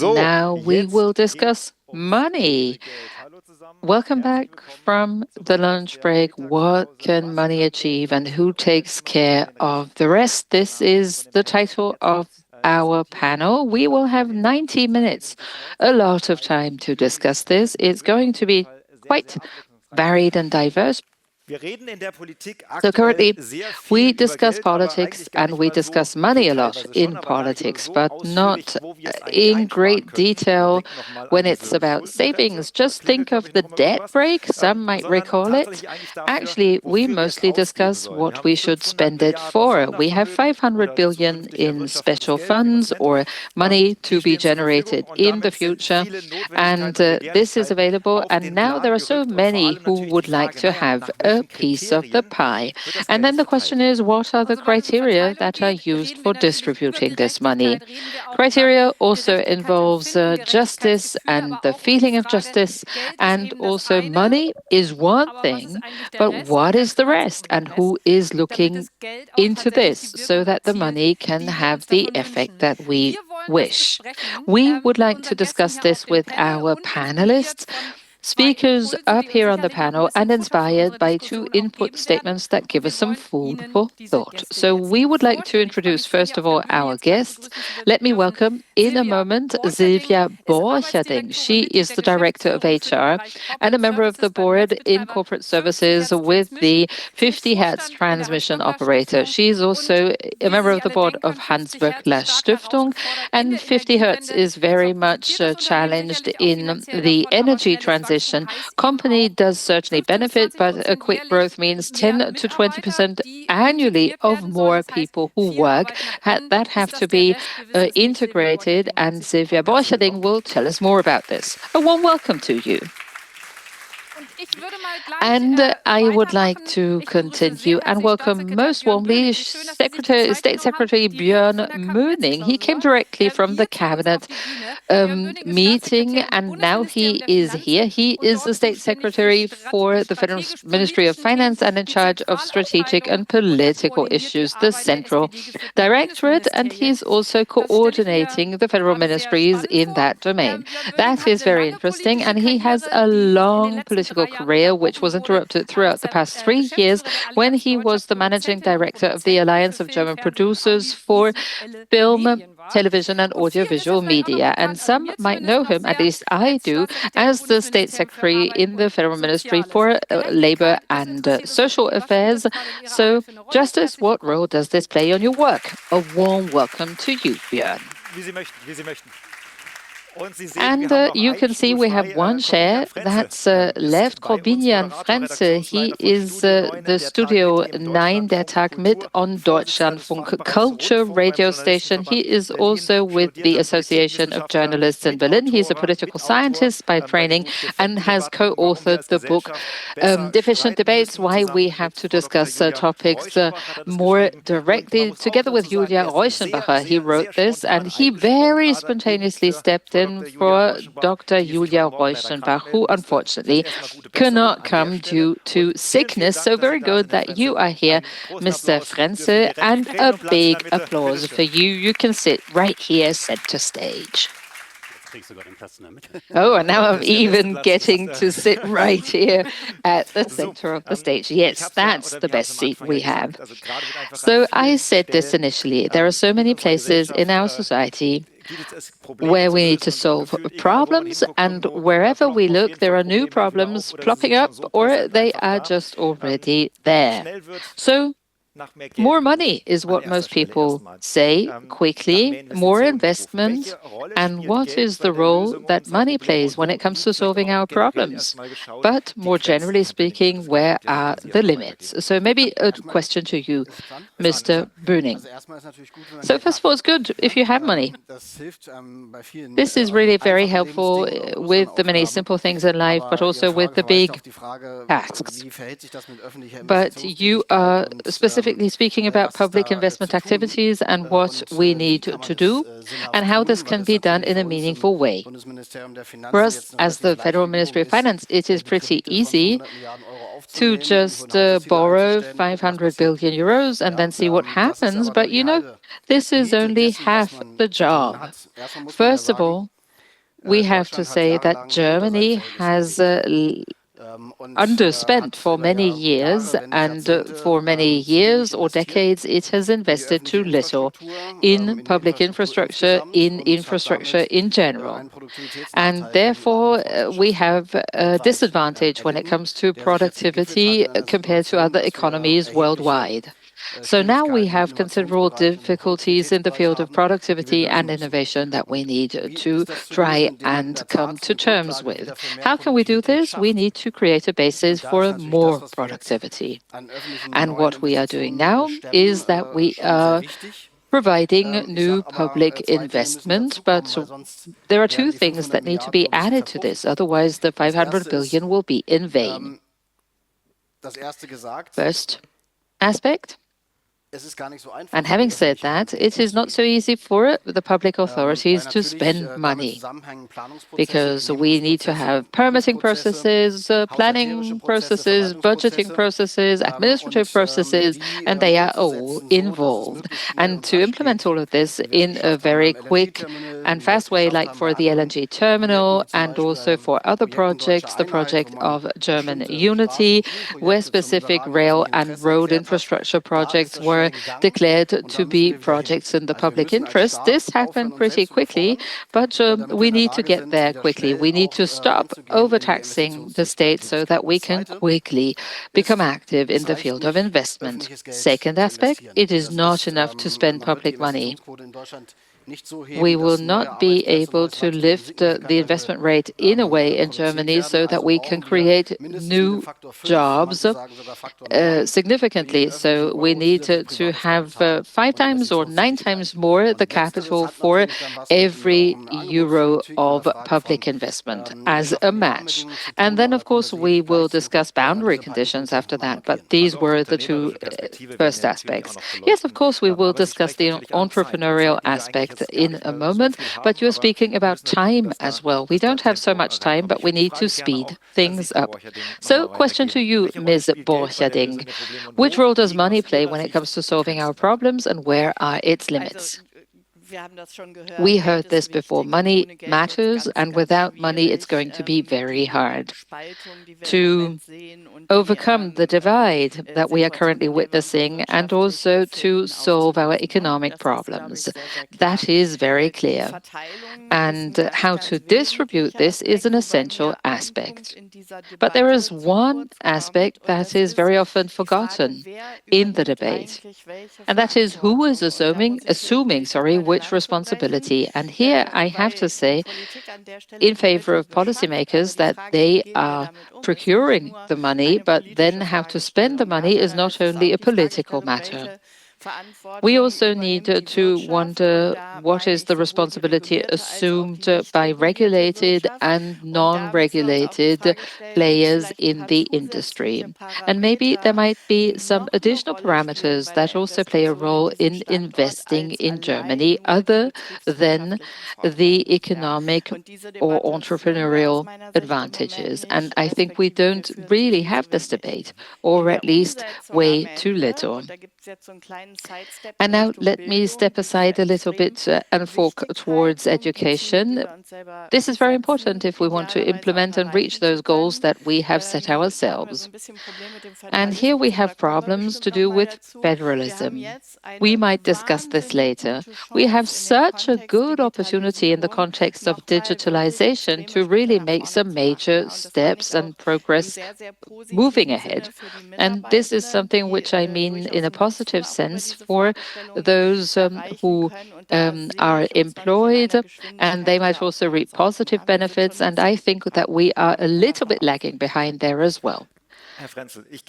Now we will discuss money. Welcome back from the lunch break. What can money achieve and who takes care of the rest? This is the title of our panel. We will have 90 minutes, a lot of time to discuss this. It's going to be quite varied and diverse. So currently, we discuss politics and we discuss money a lot in politics, but not in great detail when it's about savings. Just think of the debt break, some might recall it. Actually, we mostly discuss what we should spend it for. We have 500 billion in special funds or money to be generated in the future, and this is available. And now there are so many who would like to have a piece of the pie. And then the question is, what are the criteria that are used for distributing this money? Criteria also involves justice and the feeling of justice, and also money is one thing, but what is the rest and who is looking into this so that the money can have the effect that we wish? We would like to discuss this with our panelists. Speakers up here on the panel and inspired by two input statements that give us some food for thought. So we would like to introduce, first of all, our guests. Let me welcome in a moment Silvia Borcherding. She is the Director of HR and a member of the board in corporate services with the 50 Hertz transmission operator. She is also a member of the board of Hans Böckler Stiftung, and 50 Hertz is very much challenged in the energy transition. Company does certainly benefit, but a quick growth means 10 to 20% annually of more people who work that have to be integrated, and Silvia Borcherding will tell us more about this. A warm welcome to you. And I would like to continue and welcome most warmly State Secretary Björn Möning. He came directly from the cabinet meeting, and now he is here. He is the State Secretary for the Federal Ministry of Finance and in charge of strategic and political issues, the Central Directorate, and he's also coordinating the federal ministries in that domain. That is very interesting, and he has a long political career, which was interrupted throughout the past 3 years when he was the managing director of the Alliance of German Producers for Film, Television and Audiovisual Media. And some might know him, at least I do, as the State Secretary in the Federal Ministry for Labor and Social Affairs. So, Justice, what role does this play on your work? A warm welcome to you, Björn. And you can see we have one chair that's left. Corbinian Frenze, he is the Studio 9 der Tag mit on Deutschlandfunk Culture radio station. He is also with the Association of Journalists in Berlin. He's a political scientist by training and has co-authored the book Deficient Debates, Why We Have to Discuss Topics More Directly. Together with Julia Reuschenbacher, he wrote this, and he very spontaneously stepped in for Dr. Julia Reuschenbach, who unfortunately cannot come due to sickness. So very good that you are here, Mr. Frenze, and a big applause for you. You can sit right here, center stage. Oh, and now I'm even getting to sit right here at the center of the stage. Yes, that's the best seat we have. So I said this initially. There are so many places in our society where we need to solve problems, and wherever we look, there are new problems plopping up, or they are just already there. So more money is what most people say quickly, more investment, and what is the role that money plays when it comes to solving our problems? But more generally speaking, where are the limits? So maybe a question to you, Mr. Böning. So first of all, it's good if you have money. This is really very helpful with the many simple things in life, but also with the big tasks. But you are specifically speaking about public investment activities and what we need to do and how this can be done in a meaningful way. For us, as the Federal Ministry of Finance, it is pretty easy to just borrow 500 billion euros and then see what happens. But you know, this is only half the job. First of all, we have to say that Germany has underspent for many years, and for many years or decades it has invested too little in public infrastructure, in infrastructure in general. And therefore, we have a disadvantage when it comes to productivity compared to other economies worldwide. So now we have considerable difficulties in the field of productivity and innovation that we need to try and come to terms with. How can we do this? We need to create a basis for more productivity. And what we are doing now is that we are providing new public investment, but there are two things that need to be added to this, otherwise the 500 billion will be in vain. First aspect, and having said that, it is not so easy for the public authorities to spend money, because we need to have permitting processes, planning processes, budgeting processes, administrative processes, and they are all involved. And to implement all of this in a very quick and fast way, like for the LNG terminal and also for other projects, the project of German unity, where specific rail and road infrastructure projects were declared to be projects in the public interest. This happened pretty quickly, but we need to get there quickly. We need to stop overtaxing the state so that we can quickly become active in the field of investment. Second aspect, it is not enough to spend public money. We will not be able to lift the investment rate in a way in Germany so that we can create new jobs significantly. So we need to have 5 times or 9 times more the capital for every euro of public investment as a match. And then, of course, we will discuss boundary conditions after that, but these were the two first aspects. Yes, of course, we will discuss the entrepreneurial aspect in a moment, but you're speaking about time as well. We don't have so much time, but we need to speed things up. So, question to you, Ms. Borcherding. Which role does money play when it comes to solving our problems, and where are its limits? We heard this before. Money matters, and without money, it's going to be very hard to overcome the divide that we are currently witnessing and also to solve our economic problems. That is very clear. And how to distribute this is an essential aspect. But there is one aspect that is very often forgotten in the debate, and that is who is assuming which responsibility. And here I have to say, in favor of policymakers, that they are procuring the money, but then how to spend the money is not only a political matter. We also need to wonder what is the responsibility assumed by regulated and non-regulated players in the industry. And maybe there might be some additional parameters that also play a role in investing in Germany other than the economic or entrepreneurial advantages. And I think we don't really have this debate, or at least way too little. And now let me step aside a little bit and fork towards education. This is very important if we want to implement and reach those goals that we have set ourselves. And here we have problems to do with federalism. We might discuss this later. We have such a good opportunity in the context of digitalization to really make some major steps and progress moving ahead. And this is something which I mean in a positive sense for those who are employed, and they might also reap positive benefits. And I think that we are a little bit lagging behind there as well. Mr.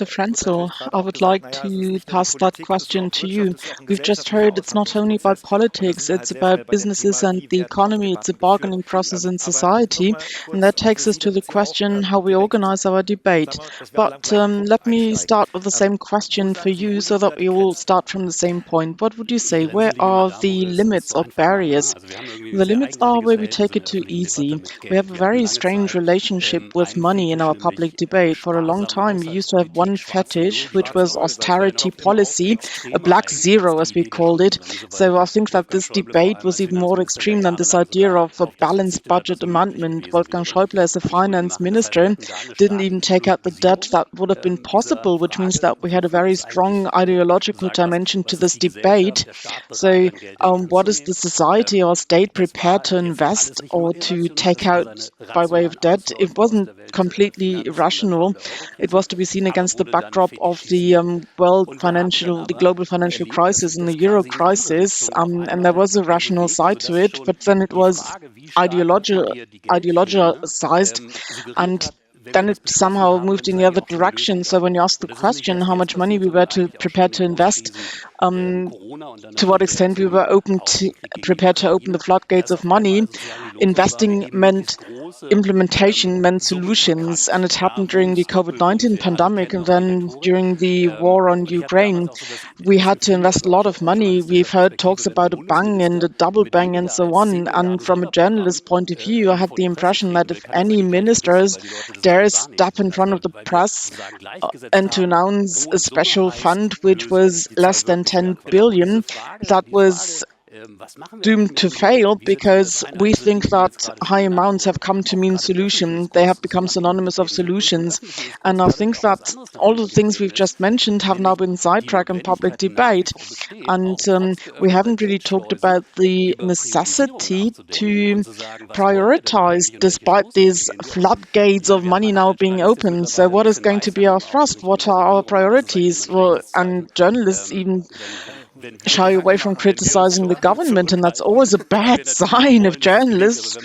Frenzel, I would like to pass that question to you. We've just heard it's not only about politics, it's about businesses and the economy, it's a bargaining process in society, and that takes us to the question how we organize our debate. But let me start with the same question for you so that we all start from the same point. What would you say? Where are the limits or barriers? The limits are where we take it too easy. We have a very strange relationship with money in our our public debate. For a long time, we used to have one fetish, which was austerity policy, a black zero, as we called it. So I think that this debate was even more extreme than this idea of a balanced budget amendment. Wolfgang Schäuble, as a finance minister, didn't even take out the debt that would have been possible, which means that we had a very strong ideological dimension to this debate. So what is the society or state prepared to invest or to take out by way of debt? It wasn't completely irrational. It was to be seen against the backdrop of the global financial crisis and the euro crisis, and there was a rational side to it, but then it was ideologized, and then it somehow moved in the other direction. So when you ask the question how much money we were prepared to invest, to what extent we were prepared to open the floodgates of money, investing meant implementation, meant solutions, and it happened during the COVID-19 pandemic, and then during the war on Ukraine, we had to invest a lot of money. We've heard talks about a bang and a double bang and so on, and from a journalist point of view, I had the impression that if any ministers dare step in front of the press and to announce a special fund which was less than 10 billion, that was doomed to fail, because we think that high amounts have come to mean solution. They have become synonymous of solutions. And I think that all the things we've just mentioned have now been sidetracked in public debate. And we haven't really talked about the necessity to prioritize despite these floodgates of money now being opened. So what is going to be our thrust? What are our priorities? Well, and journalists even shy away from criticizing the government, and that's always a bad sign if journalists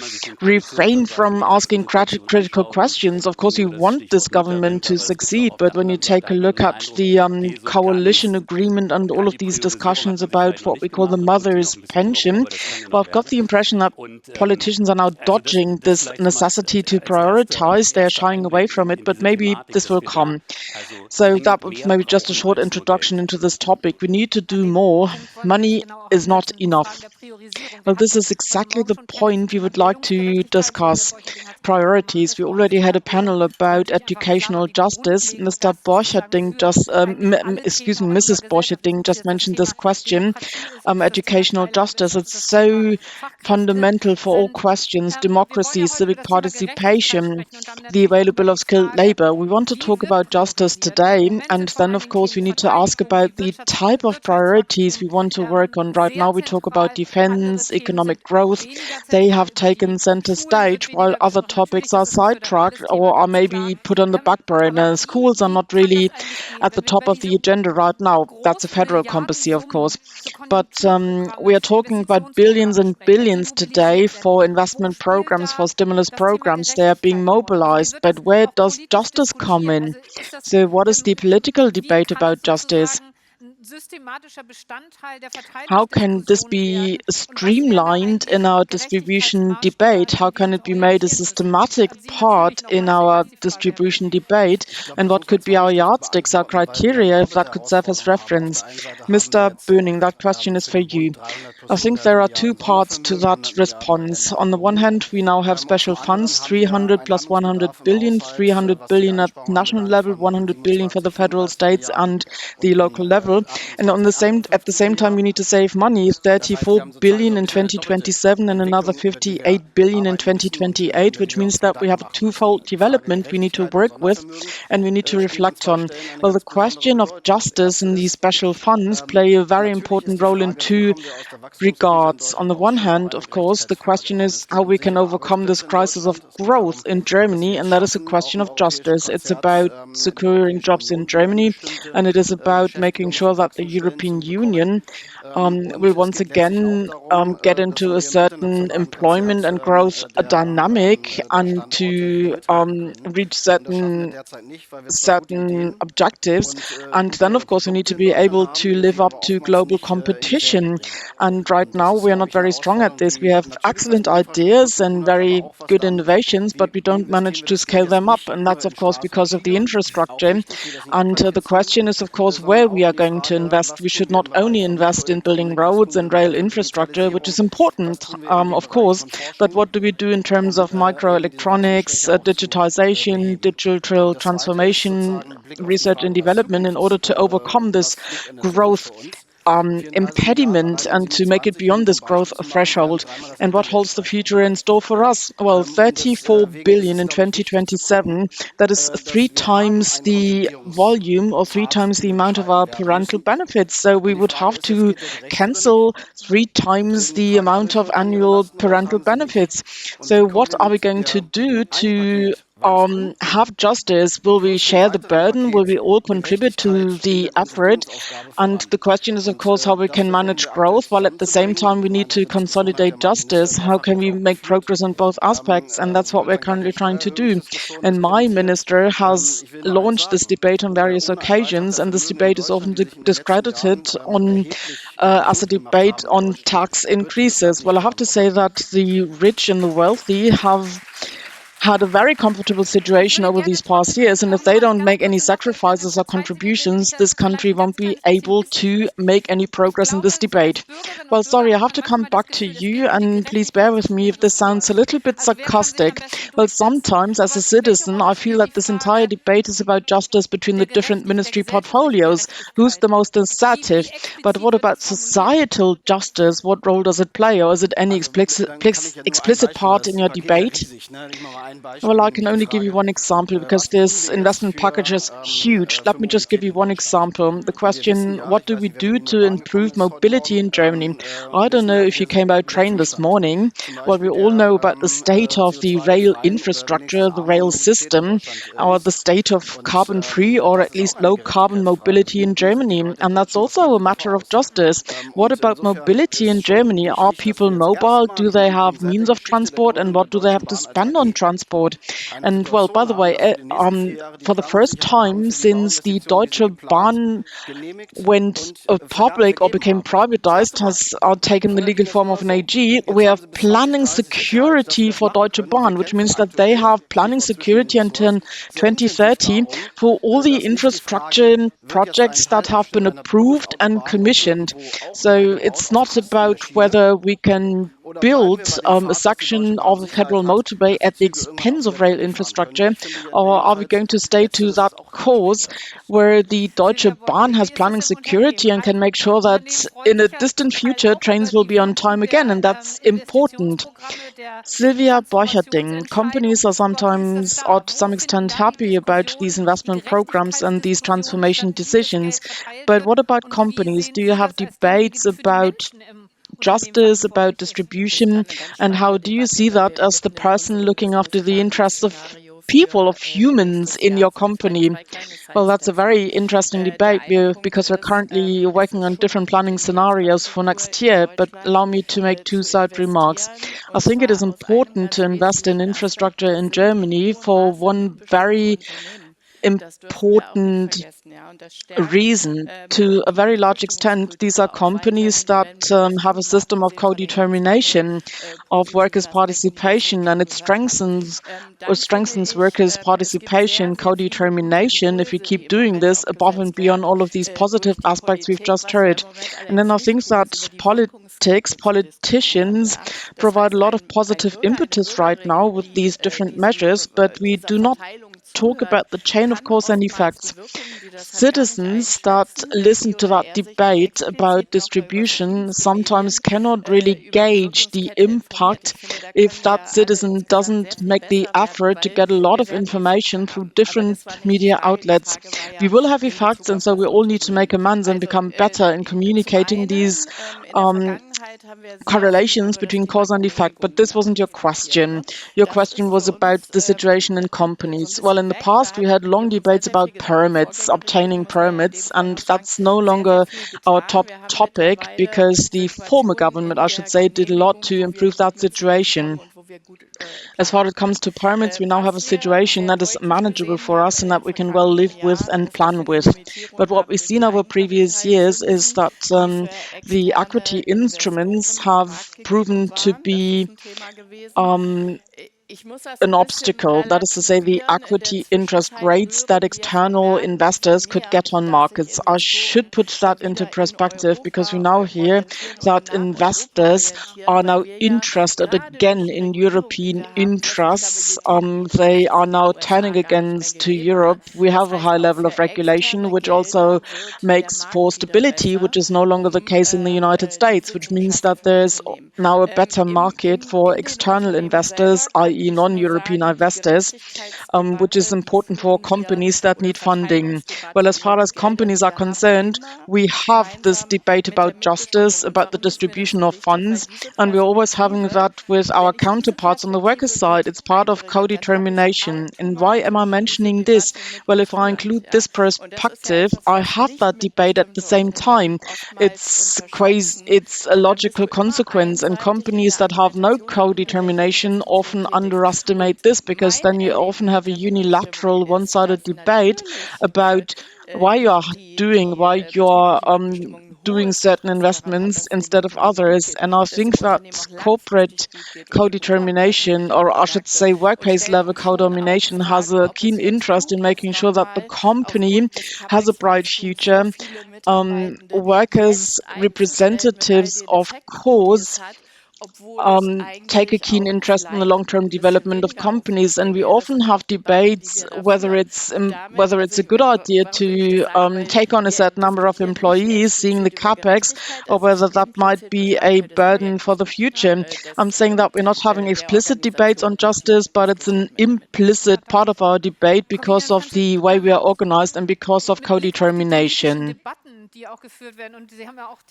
refrain from asking critical questions. Of course, we want this government to succeed, but when you take a look at the coalition agreement and all of these discussions about what we call the mother's pension, well, I've got the impression that politicians are now dodging this necessity to prioritize. They're shying away from it, but maybe this will come. So that was maybe just a short introduction into this topic. We need to do more. Money is not enough. Well, this is exactly the point we would like to discuss. Priorities. We already had a panel about educational justice. Mr. Borcherding Mrs. Borcherding just mentioned this question. Educational justice. It's so fundamental for all questions: democracy, civic participation, the availability of skilled labor. We want to talk about justice today, and then, of course, we need to ask about the type of priorities we want to work on. Right now, we talk about defense, economic growth. They have taken center stage, while other topics are sidetracked or are maybe put on the back burner. Schools are not really at the top of the agenda right now. That's a federal competency, of course. But we are talking about billions and billions today for investment programs, for stimulus programs. They are being mobilized. But where does justice come in? So what is the political debate about justice? How can this be streamlined in our distribution debate? How can it be made a systematic part in our distribution debate? And what could be our yardsticks, our criteria, if that could serve as reference? Mr. Böning, that question is for you. I think there are two parts to that response. On the one hand, we now have special funds, 300 plus 100 billion, 300 billion at national level, 100 billion for the federal states and the local level. And at the same time, we need to save money, 34 billion in 2027 and another 58 billion in 2028, which means that we have a twofold development we need to work with and we need to reflect on. Well, the question of justice in these special funds play a very important role in two regards. On the one hand, of course, the question is how we can overcome this crisis of growth in Germany, and that is a question of justice. It's about securing jobs in Germany, and it is about making sure that the European Union will once again get into a certain employment and growth dynamic and to reach certain objectives. And then, of course, we need to be able to live up to global competition. And right now, we are not very strong at this. We have excellent ideas and very good innovations, but we don't manage to scale them up. And that's, of course, because of the infrastructure. And the question is, of course, where we are going to invest. We should not only invest in building roads and rail infrastructure, which is important, of course. But what do we do in terms of microelectronics, digitization, digital transformation, research and development in order to overcome this growth impediment and to make it beyond this growth threshold? And what holds the future in store for us? Well, 34 billion in 2027. That is three times the volume or three times the amount of our parental benefits. So we would have to cancel three times the amount of annual parental benefits. So what are we going to do to have justice? Will we share the burden? Will we all contribute to the effort? And the question is, of course, how we can manage growth while at the same time we need to consolidate justice. How can we make progress on both aspects? And that's what we're currently trying to do. And my minister has launched this debate on various occasions, and this debate is often discredited on as a debate on tax increases. Well, I have to say that the rich and the wealthy have had a very comfortable situation over these past years, and if they don't make any sacrifices or contributions, this country won't be able to make any progress in this debate. Well, sorry, I have to come back to you, and please bear with me if this sounds a little bit sarcastic. Well, sometimes as a citizen, I feel that this entire debate is about justice between the different ministry portfolios. Who's the most assertive? But what about societal justice? What role does it play, or is it any explicit part in your debate? Well, I can only give you one example because this investment package is huge. Let me just give you one example. The question, what do we do to improve mobility in Germany? I don't know if you came by train this morning. Well, we all know about the state of the rail infrastructure, the rail system, or the state of carbon-free or at least low-carbon mobility in Germany. And that's also a matter of justice. What about mobility in Germany? Are people mobile? Do they have means of transport? And what do they have to spend on transport? And well, by the way, for the first time since the Deutsche Bahn went public or became privatized, has taken the legal form of an AG, we have planning security for Deutsche Bahn, which means that they have planning security until 2030 for all the infrastructure projects that have been approved and commissioned. So it's not about whether we can build a section of the federal motorway at the expense of rail infrastructure, or are we going to stay to that course where the Deutsche Bahn has planning security and can make sure that in a distant future trains will be on time again, and that's important. Sylvia Borcherding, companies are sometimes or to some extent happy about these investment programs and these transformation decisions, but what about companies? Do you have debates about justice, about distribution, and how do you see that as the person looking after the interests of people, of humans in your company? Well, that's a very interesting debate because we're currently working on different planning scenarios for next year, but allow me to make two side remarks. I think it is important to invest in infrastructure in Germany for one very important reason. To a very large extent, these are companies that have a system of co-determination of workers' participation, and it strengthens workers' participation, co-determination, if we keep doing this above and beyond all of these positive aspects we've just heard. And then I think that politicians provide a lot of positive impetus right now with these different measures, but we do not talk about the chain of cause and effects. Citizens that listen to that debate about distribution sometimes cannot really gauge the impact if that citizen doesn't make the effort to get a lot of information through different media outlets. We will have effects, and so we all need to make amends and become better in communicating these correlations between cause and effect. But this wasn't your question. Your question was about the situation in companies. Well, in the past, we had long debates about permits, obtaining permits, and that's no longer our top topic because the former government, I should say, did a lot to improve that situation. As far as it comes to permits, we now have a situation that is manageable for us and that we can well live with and plan with. But what we've seen over previous years is that the equity instruments have proven to be an obstacle. That is to say, the equity interest rates that external investors could get on markets. I should put that into perspective because we now hear that investors are now interested again in European interests. They are now turning against to Europe. We have a high level of regulation, which also makes for stability, which is no longer the case in the United States, which means that there's now a better market for external investors, i.e. non-European investors, which is important for companies that need funding. Well, as far as companies are concerned, we have this debate about justice, about the distribution of funds, and we're always having that with our counterparts on the workers' side. It's part of co-determination. And why am I mentioning this? Well, if I include this perspective, I have that debate at the same time. It's crazy. It's a logical consequence, and companies that have no co-determination often underestimate this because then you often have a unilateral, one-sided debate about why you're doing certain investments instead of others. And I think that corporate co-determination, or I should say workplace level co-domination, has a keen interest in making sure that the company has a bright future. Workers, representatives, of course, take a keen interest in the long-term development of companies, and we often have debates whether it's a good idea to take on a certain number of employees, seeing the capex, or whether that might be a burden for the future. I'm saying that we're not having explicit debates on justice, but it's an implicit part of our debate because of the way we are organized and because of co-determination.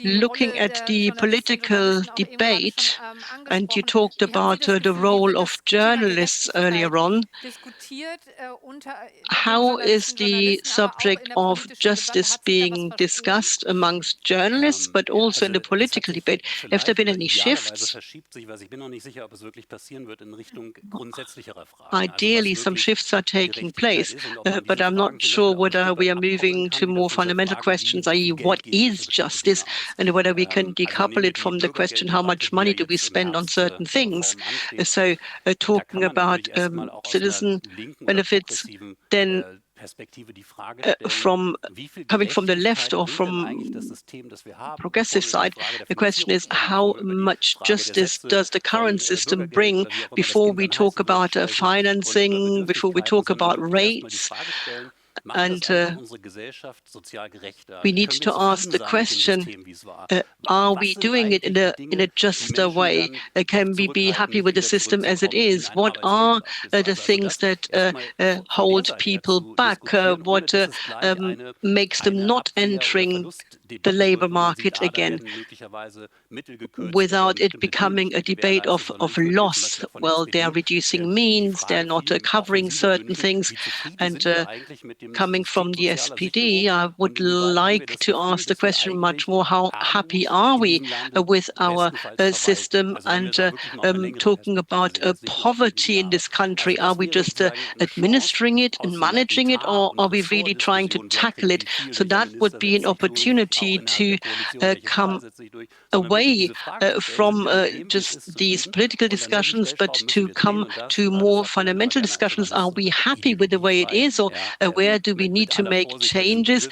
Looking at the political debate, and you talked about the role of journalists earlier on, how is the subject of justice being discussed amongst journalists, but also in the political debate? Have there been any shifts? Ideally, some shifts are taking place, but I'm not sure whether we are moving to more fundamental questions, i.e. what is justice, and whether we can decouple it from the question how much money do we spend on certain things. So talking about citizen benefits, then from coming from the left or from progressive side, the question is how much justice does the current system bring before we talk about financing, before we talk about rates. And we need to ask the question, are we doing it in a juster way? Can we be happy with the system as it is? What are the things that hold people back? What makes them not entering the labor market again without it becoming a debate of loss? Well, they are reducing means, they're not covering certain things, and coming from the SPD, I would like to ask the question much more, how happy are we with our system? And talking about poverty in this country, are we just administering it and managing it, or are we really trying to tackle it? So that would be an opportunity to come away from just these political discussions, but to come to more fundamental discussions. Are we happy with the way it is, or where do we need to make changes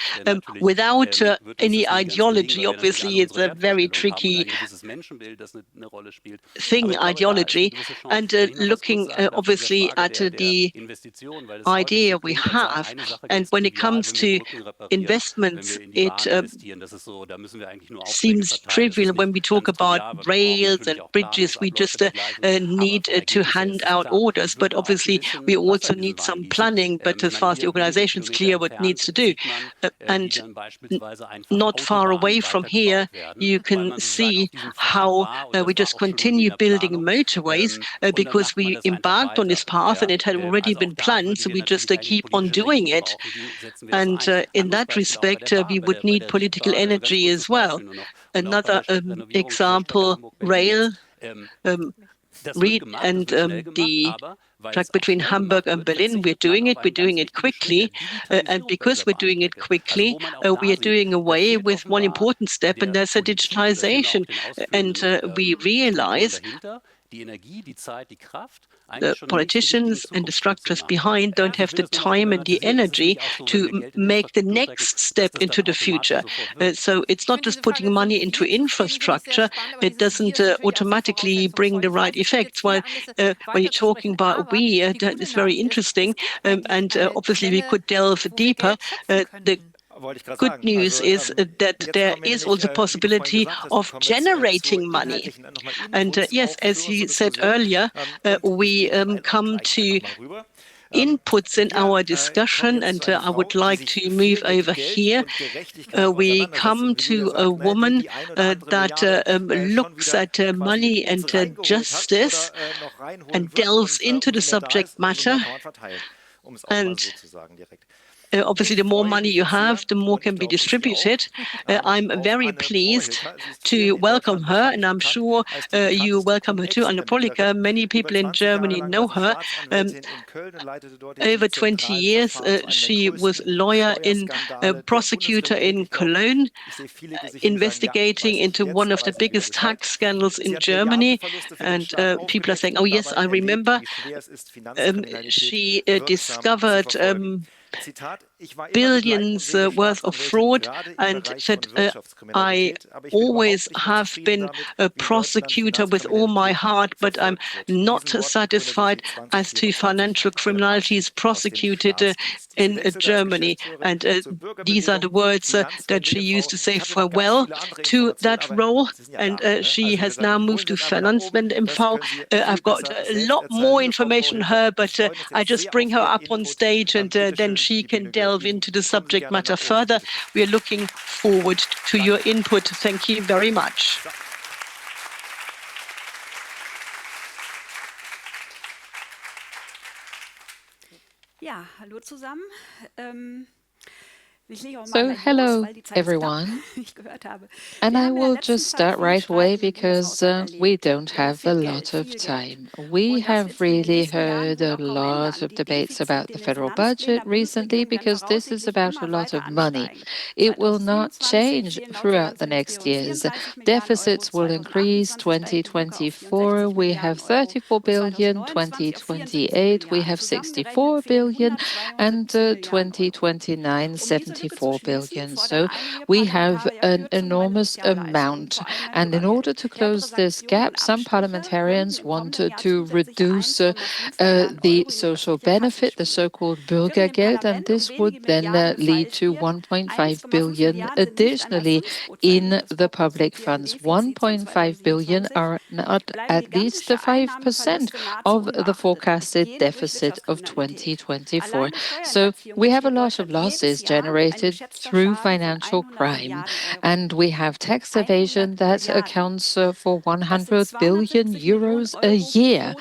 without any ideology? Obviously, it's a very tricky thing, ideology, and looking obviously at the idea we have. And when it comes to investments, it seems trivial when we talk about rails and bridges. We just need to hand out orders, but obviously we also need some planning. But as far as the organization is clear what it needs to do, and not far away from here, you can see how we just continue building motorways because we embarked on this path and it had already been planned, so we just keep on doing it. And in that respect, we would need political energy as well. Another example, rail, and the track between Hamburg and Berlin. We're doing it quickly, and because we're doing it quickly, we are doing away with one important step, and that's a digitalization. And we realize the politicians and the structures behind don't have the time and the energy to make the next step into the future. So it's not just putting money into infrastructure. It doesn't automatically bring the right effects. While when you're talking about that is very interesting. And obviously we could delve deeper. The good news is that there is also possibility of generating money. And yes, as you said earlier, we come to inputs in our discussion, and I would like to move over here. We come to a woman that looks at money and justice and delves into the subject matter. And obviously, the more money you have, the more can be distributed. I'm very pleased to welcome her, and I'm sure you welcome her too, Anna Polliker. Many people in Germany know her. Over 20 years, she was lawyer prosecutor in Cologne, investigating into one of the biggest tax scandals in Germany. And people are saying, oh yes, I remember. She discovered billions worth of fraud, and said, I always have been a prosecutor with all my heart, but I'm not satisfied as to financial criminality is prosecuted in Germany. And these are the words that she used to say farewell to that role. And she has now moved to Finanzwende MV. I've got a lot more information on her, but I just bring her up on stage, and then she can delve into the subject matter further. We are looking forward to your input. Thank you very much. Ja, hallo zusammen. So, hello, everyone. And I will just start right away because we don't have a lot of time. We have really heard a lot of debates about the federal budget recently because this is about a lot of money. It will not change throughout the next years. Deficits will increase. 2024, we have 34 billion. 2028, we have 64 billion. And 2029, 74 billion. So we have an enormous amount. And in order to close this gap, some parliamentarians wanted to reduce the social benefit, the so-called Bürgergeld, and this would then lead to 1.5 billion additionally in the public funds. 1.5 billion are not at least 5% of the forecasted deficit of 2024. So we have a lot of losses generated through financial crime, and we have tax evasion that accounts for 100 billion euros a year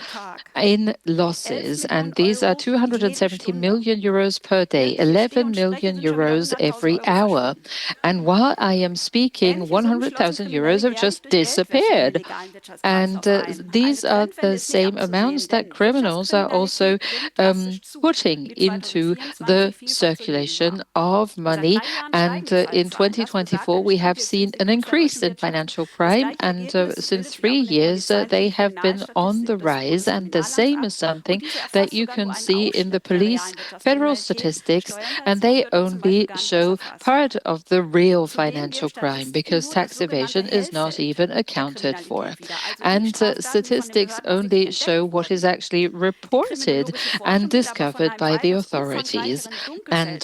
in losses, and these are 270 million euros per day, 11 million euros every hour. And while I am speaking, 100,000 euros have just disappeared. And these are the same amounts that criminals are also putting into the circulation of money. And in 2024, we have seen an increase in financial crime. And since 3 years, they have been on the rise. And the same is something that you can see in the police federal statistics. And they only show part of the real financial crime because tax evasion is not even accounted for. And statistics only show what is actually reported and discovered by the authorities. And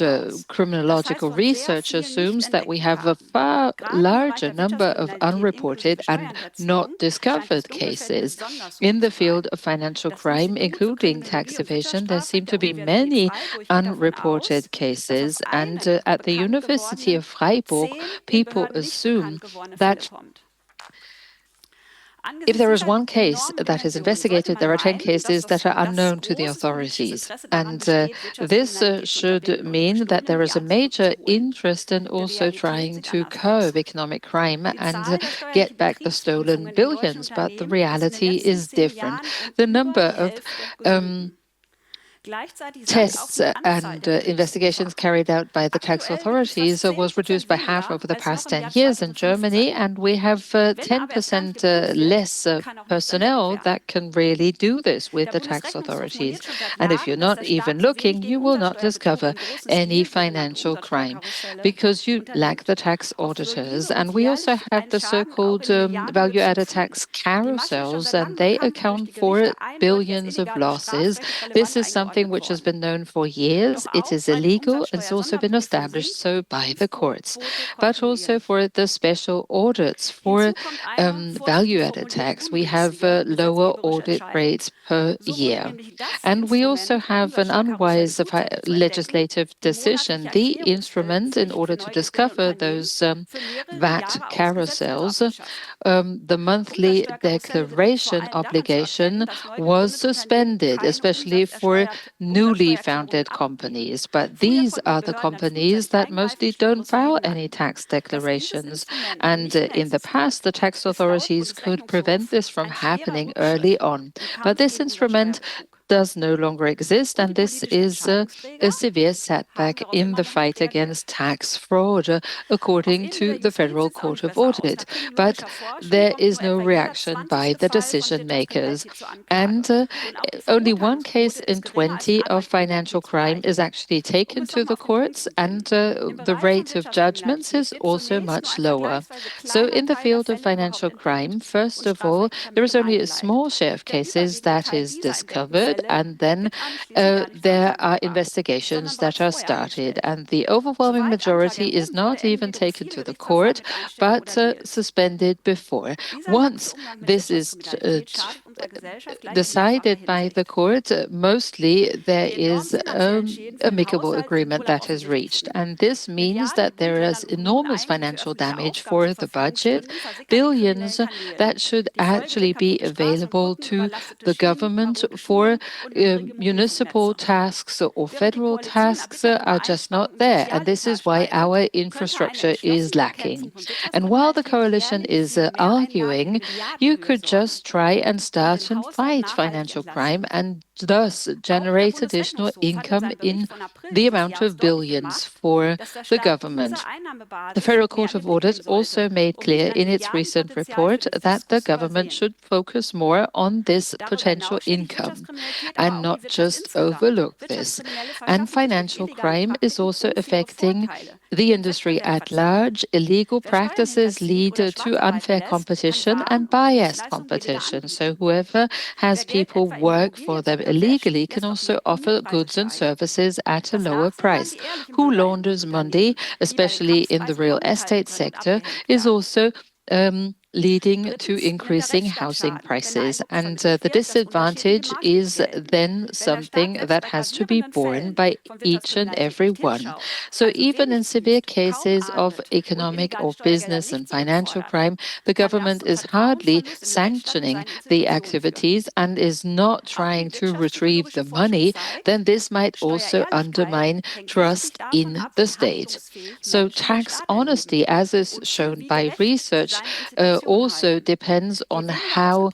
criminological research assumes that we have a far larger number of unreported and not discovered cases. In the field of financial crime, including tax evasion, there seem to be many unreported cases. And at the University of Freiburg, people assume that if there is one case that is investigated, there are 10 cases that are unknown to the authorities. And this should mean that there is a major interest in also trying to curb economic crime and get back the stolen billions. But the reality is different. The number of tests and investigations carried out by the tax authorities was reduced by half over the past 10 years in Germany, and we have 10% less personnel that can really do this with the tax authorities. And if you're not even looking, you will not discover any financial crime because you lack the tax auditors. And we also have the so-called value-added tax carousels, and they account for billions of losses. This is something which has been known for years. It is illegal. It's also been established so by the courts, but also for the special audits for value-added tax. We have lower audit rates per year. And we also have an unwise legislative decision. The instrument, in order to discover those VAT carousels, the monthly declaration obligation was suspended, especially for newly founded companies. But these are the companies that mostly don't file any tax declarations. And in the past, the tax authorities could prevent this from happening early on. But this instrument does no longer exist, and this is a severe setback in the fight against tax fraud, according to the Federal Court of Audit. But there is no reaction by the decision makers. And only one case in 20 of financial crime is actually taken to the courts, and the rate of judgments is also much lower. So in the field of financial crime, first of all, there is only a small share of cases that is discovered, and then there are investigations that are started, and the overwhelming majority is not even taken to the court, but suspended before. Once this is decided by the court, mostly there is amicable agreement that is reached, and this means that there is enormous financial damage for the budget, billions that should actually be available to the government for municipal tasks or federal tasks are just not there, and this is why our infrastructure is lacking. And while the coalition is arguing, you could just try and start and fight financial crime and thus generate additional income in the amount of billions for the government. The Federal Court of Audit also made clear in its recent report that the government should focus more on this potential income and not just overlook this. And financial crime is also affecting the industry at large. Illegal practices lead to unfair competition and biased competition. So whoever has people work for them illegally can also offer goods and services at a lower price. Who launders money, especially in the real estate sector, is also leading to increasing housing prices. And the disadvantage is then something that has to be borne by each and every one. So even in severe cases of economic or business and financial crime, the government is hardly sanctioning the activities and is not trying to retrieve the money, then this might also undermine trust in the state. So tax honesty, as is shown by research, also depends on how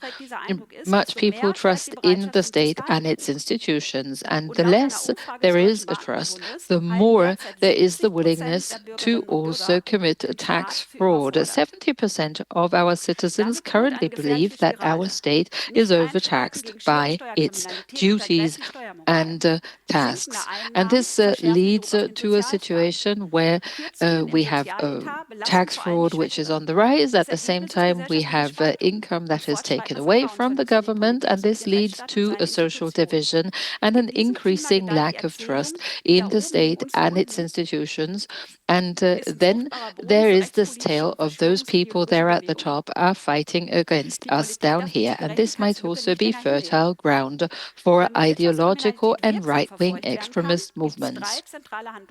much people trust in the state and its institutions. And the less there is a trust, the more there is the willingness to also commit tax fraud. 70% of our citizens currently believe that our state is overtaxed by its duties and tasks. And this leads to a situation where we have tax fraud, which is on the rise. At the same time, we have income that is taken away from the government, and this leads to a social division and an increasing lack of trust in the state and its institutions. And then there is this tale of those people there at the top are fighting against us down here. And this might also be fertile ground for ideological and right-wing extremist movements,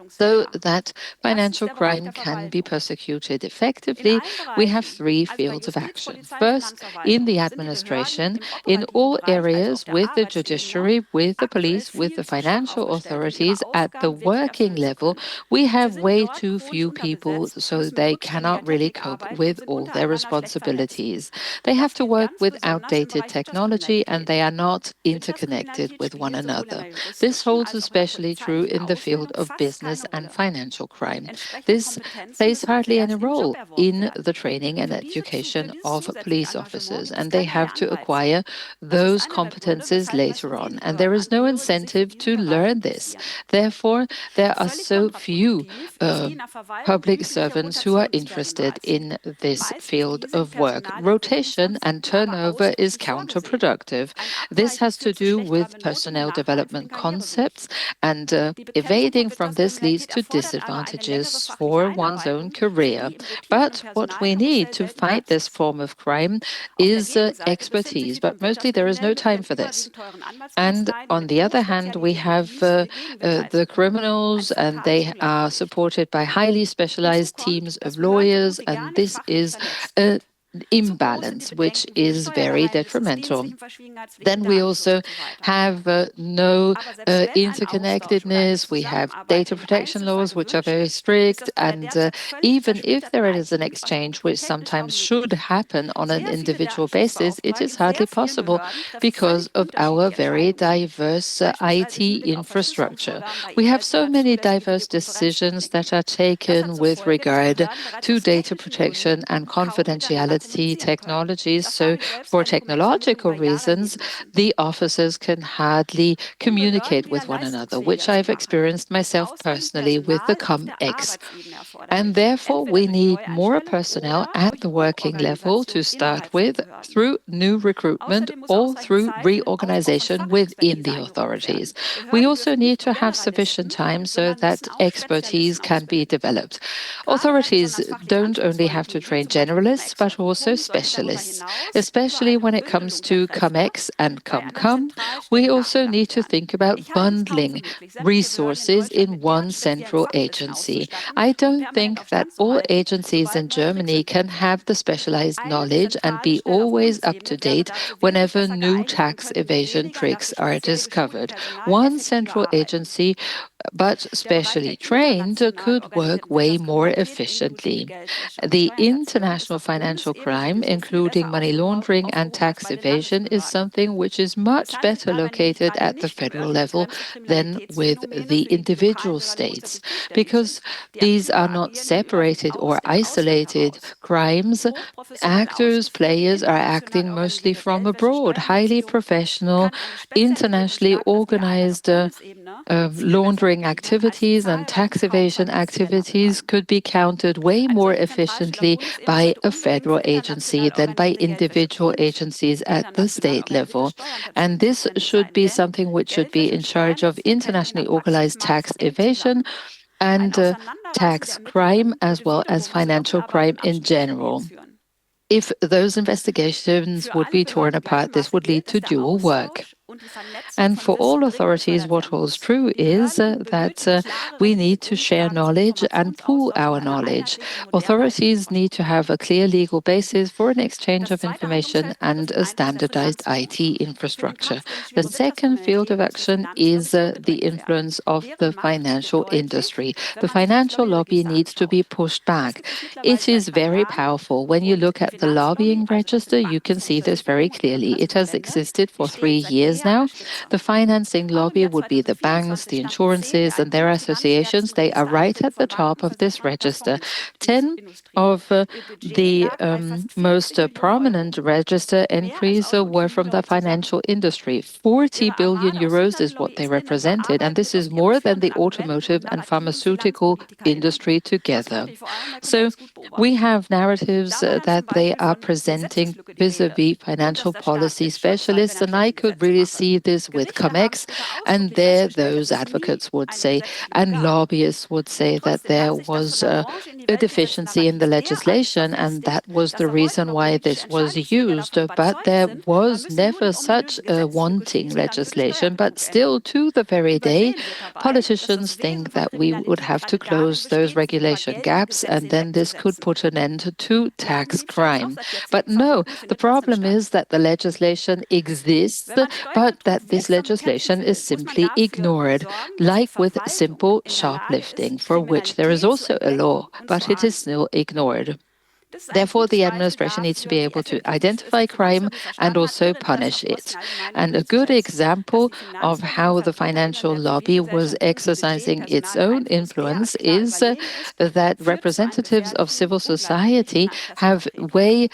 so that financial crime can be persecuted effectively. We have three fields of action. First, in the administration, in all areas, with the judiciary, with the police, with the financial authorities, at the working level, we have way too too few people, so they cannot really cope with all their responsibilities. They have to work with outdated technology and they are not interconnected with one another. This holds especially true in the field of business and financial crime. This plays hardly any role in the training and education of police officers, and they have to acquire those competences later on. And there is no incentive to learn this. Therefore, there are so few public servants who are interested in this field of work. Rotation and turnover is counterproductive. This has to do with personnel development concepts, and evading from this leads to disadvantages for one's own career. But what we need to fight this form of crime is expertise, but mostly there is no time for this. And on the other hand, we have the criminals, and they are supported by highly specialized teams of lawyers, and this is an imbalance, which is very detrimental. Then we also have no interconnectedness. We have data protection laws, which are very strict. And even if there is an exchange, which sometimes should happen on an individual basis, it is hardly possible because of our very diverse IT infrastructure. We have so many diverse decisions that are taken with regard to data protection and confidentiality technologies. So for technological reasons, the officers can hardly communicate with one another, which I've experienced myself personally with the CumEx. And therefore, we need more personnel at the working level to start with through new recruitment or through reorganization within the authorities. We also need to have sufficient time so that expertise can be developed. Authorities don't only have to train generalists, but also specialists, especially when it comes to CumEx and CumCum. We also need to think about bundling resources in one central agency. I don't think that all agencies in Germany can have the specialized knowledge and be always up to date whenever new tax evasion tricks are discovered. One central agency, but specially trained, could work way more efficiently. The international financial crime, including money laundering and tax evasion, is something which is much better located at the federal level than with the individual states, because these are not separated or isolated crimes. Actors, players are acting mostly from abroad, highly professional, internationally organized laundering activities and tax evasion activities could be countered way more efficiently by a federal agency than by individual agencies at the state level. And this should be something which should be in charge of internationally organized tax evasion and tax crime, as well as financial crime in general. If those investigations would be torn apart, this would lead to dual work. And for all authorities, what holds true is that we need to share knowledge and pool our knowledge. Authorities need to have a clear legal basis for an exchange of information and a standardized IT infrastructure. The second field of action is the influence of the financial industry. The financial lobby needs to be pushed back. It is very powerful. When you look at the lobbying register, you can see this very clearly. It has existed for 3 years now. The financing lobby would be the banks, the insurances, and their associations. They are right at the top of this register. 10 of the most prominent register entries were from the financial industry. 40 billion euros is what they represented, and this is more than the automotive and pharmaceutical industry together. So we have narratives that they are presenting vis-a-vis financial policy specialists, and I could really see this with CumEx, and there those advocates would say, and lobbyists would say, that there was a deficiency in the legislation, and that was the reason why this was used. But there was never such a wanting legislation. But still, to the very day, politicians think that we would have to close those regulation gaps, and then this could put an end to tax crime. But no, the problem is that the legislation exists, but but that this legislation is simply ignored, like with simple shoplifting, for which there is also a law, but it is still ignored. Therefore, the administration needs to be able to identify crime and also punish it. And a good example of how the financial lobby was exercising its own influence is that representatives of civil society have way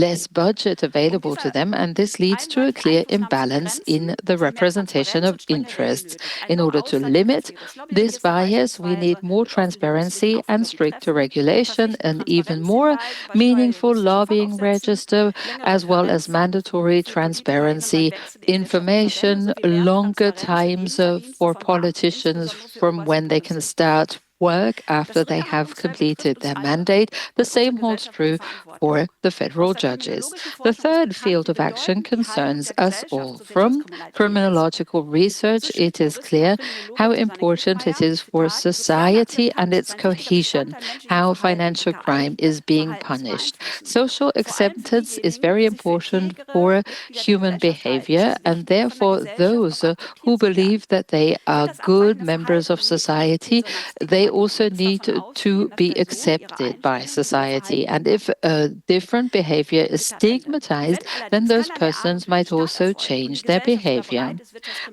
less budget available to them, and this leads to a clear imbalance in the representation of interests. In order to limit this bias, we need more transparency and stricter regulation, and even more meaningful lobbying register, as well as mandatory transparency, information, longer times for politicians from when they can start work after they have completed their mandate. The same holds true for the federal judges. The third field of action concerns us all. From criminological research, it is clear how important it is for society and its cohesion, how financial crime is being punished. Social acceptance is very important for human behavior, and therefore those who believe that they are good members of society, they also need to be accepted by society. And if a different behavior is stigmatized, then those persons might also change their behavior.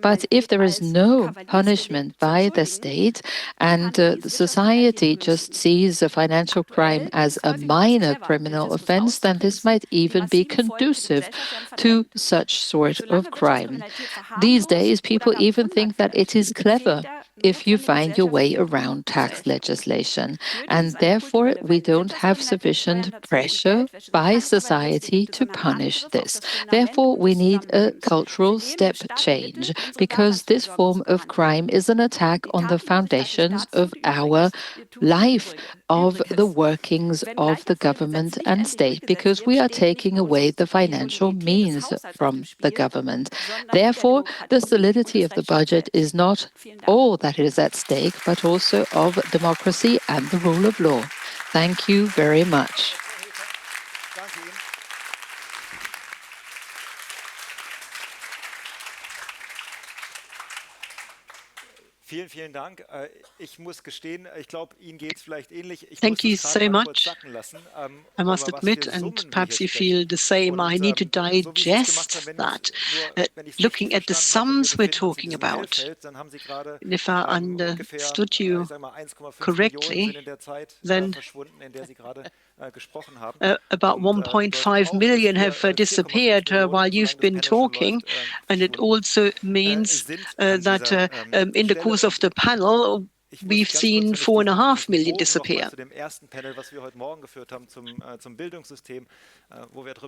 But if there is no punishment by the state and the society just sees a financial crime as a minor criminal offense, then this might even be conducive to such sort of crime. These days, people even think that it is clever if you find your way around tax legislation. And therefore, we don't have sufficient pressure by society to punish this. Therefore, we need a cultural step change, because this form of crime is an attack on the foundations of our life, of the workings of the government and state, because we are taking away the financial means from the government. Therefore, the solidity of the budget is not all that is at stake, but also of democracy and the rule of law. Thank you very much. Thank you so much. I must admit, and perhaps you feel the same, I need to digest that. Looking at the sums we're talking about, and if I understood you correctly, then about 1.5 million have disappeared while you've been talking, and it also means that in the course of the panel, we've seen 4.5 million disappear.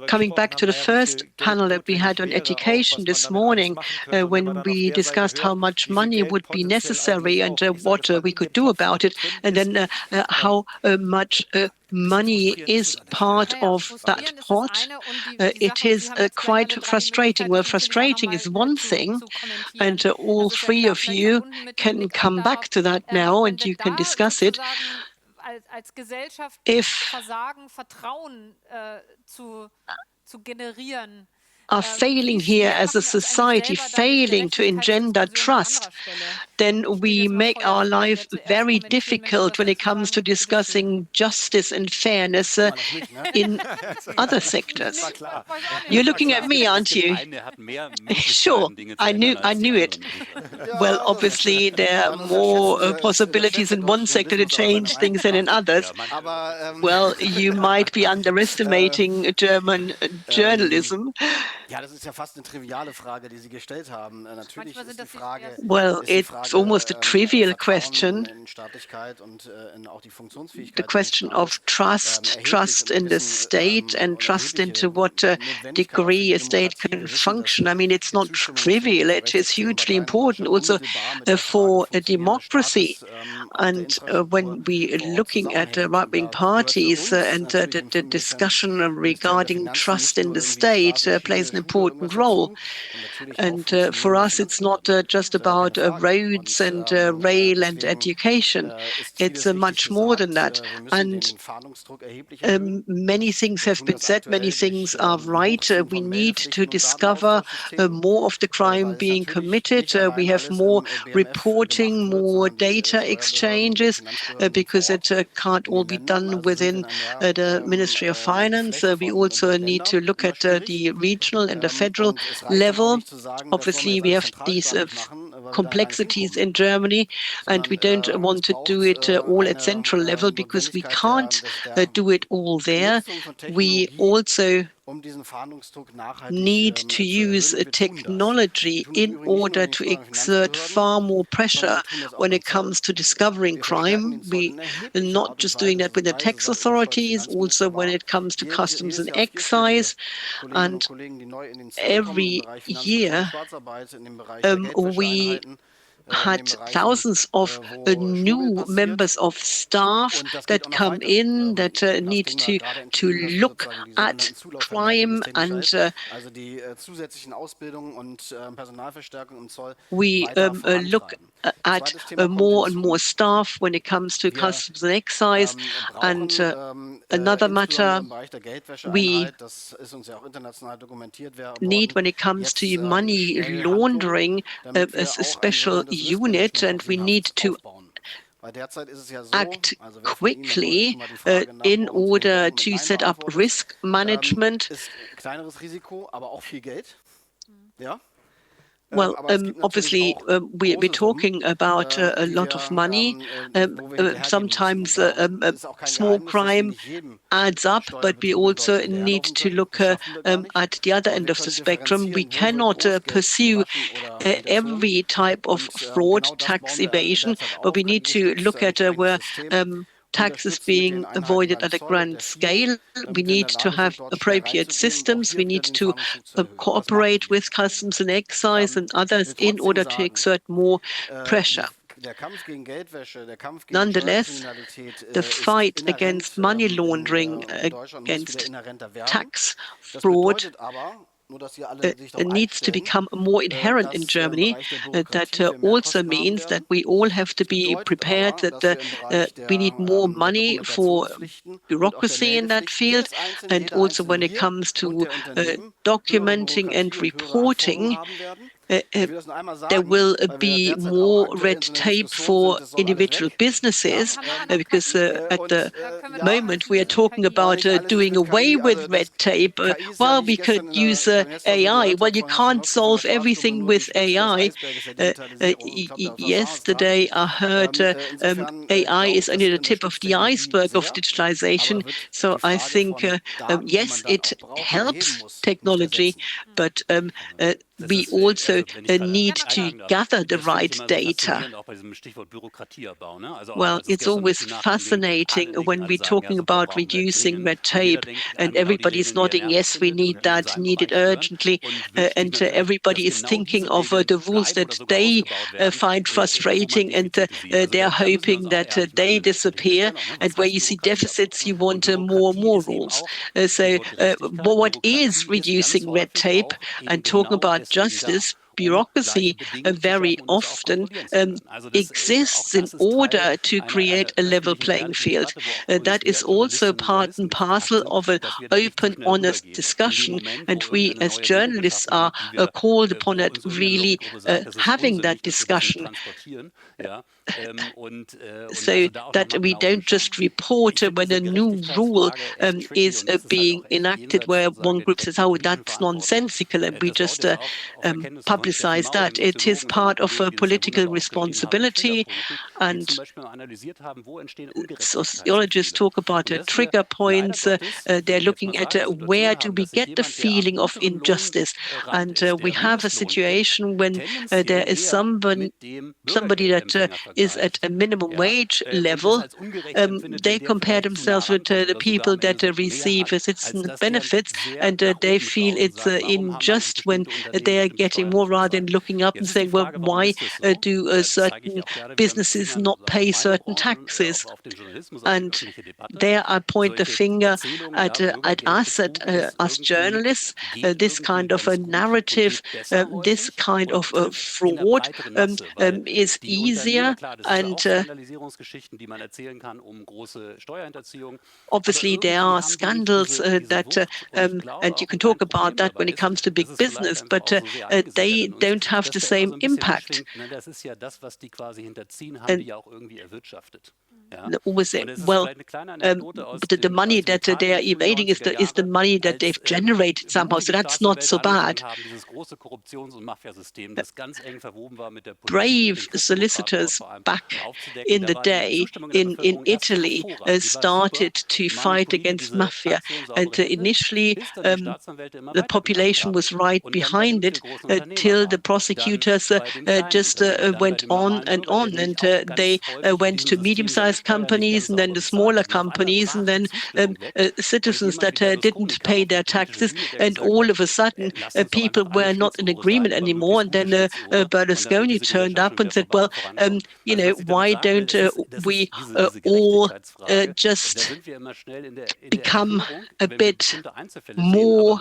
Coming back to the first panel that we had on education this morning, when we discussed how much money would be necessary and what we could do about it, and then how much money is part of that pot, it is quite frustrating. Well, frustrating is one thing, and all three of you can come back to that now and you can discuss it. If are failing here as a society, failing to engender trust, then we make our life very difficult when it comes to discussing justice and fairness in other sectors. You're looking at me, aren't you? Sure, I knew it. Well, obviously, there are more possibilities in one sector to change things than in others. Well, you might be underestimating German journalism. Well, it's almost a trivial question. The question of trust in the state and trust into what degree a state can function. I mean, it's not trivial. It is hugely important also for a democracy. And when we're looking at right-wing parties and the discussion regarding trust in the state plays an important role. And for us, it's not just about roads roads and rail and education. It's much more than that. And many things have been said, many things are right. We need to discover more of the crime being committed. We have more reporting, more data exchanges, because it can't all be done within the Ministry of Finance. We also need to look at the regional and the federal level. Obviously, we have these complexities in Germany, and we don't want to do it all at central level because we can't do it all there. We also need to use technology in order to exert far more pressure when it comes to discovering crime. We are not just doing that with the tax authorities, also when it comes to customs and excise. And every year we had thousands of new members of staff that come in that need to look at crime, and we look at more and more staff when it comes to customs and excise. And another matter we need when it comes to money laundering a special unit, and we need to act quickly in order to set up risk management. Well, obviously, we're talking about a lot of money. Sometimes small crime adds up, but we also need to look at the other end of the spectrum. We cannot pursue every type of fraud, tax evasion, but we need to look at where taxes being avoided at a grand scale. We need to have appropriate systems. We need to cooperate with customs and excise and others in order to exert more pressure. Nonetheless, the fight against money laundering, against tax fraud, needs to become more inherent in Germany. That also means that we all have to be prepared that we need more money for bureaucracy in that field, and also when it comes to documenting and reporting. There will be more red tape for individual businesses, because at the moment we are talking about doing away with red tape. Well, we could use AI. Well, you can't solve everything with AI. Yesterday I heard AI is only the tip of the iceberg of digitalization. So I think, yes, it helps technology, but we also need to gather the right data. Well, it's always fascinating when we're talking about reducing red tape, and everybody's nodding, yes, we need that, need it urgently, and everybody is thinking of the rules that they find frustrating, and they're hoping that they disappear, and where you see deficits, you want more and more rules. So what is reducing red tape? And talking about justice, bureaucracy very often exists in order to create a level playing field. That is also part and parcel of an open, honest discussion, and we as journalists are called upon at really having that discussion. So that we don't just report when a new rule is being enacted, where one group says, oh, that's nonsensical, and we just publicize that. It is part of a political responsibility, and sociologists talk about trigger points. They're looking at where do we get the feeling of injustice, and we have a situation when there is somebody that is at a minimum wage level. They compare themselves with the people that receive citizen benefits, and they feel it's unjust when they are getting more rather than looking up and saying, well, why do certain businesses not pay certain taxes? And there I point the finger at us, us journalists. This kind of a narrative, this kind of fraud is easier, and obviously there are scandals that, and you can talk about that when it comes to big business, but they don't have the same impact. Always say, well, the money that they are evading is the money that they've generated somehow, so that's not so bad. Brave solicitors back in the day in Italy started to fight against mafia, and initially the population was right behind it till the prosecutors just went on, and they went to medium-sized companies and then the smaller companies and then citizens that didn't pay their taxes, and all of a sudden people were not in agreement anymore, and then Berlusconi turned up and said, well, why don't we all just become a bit more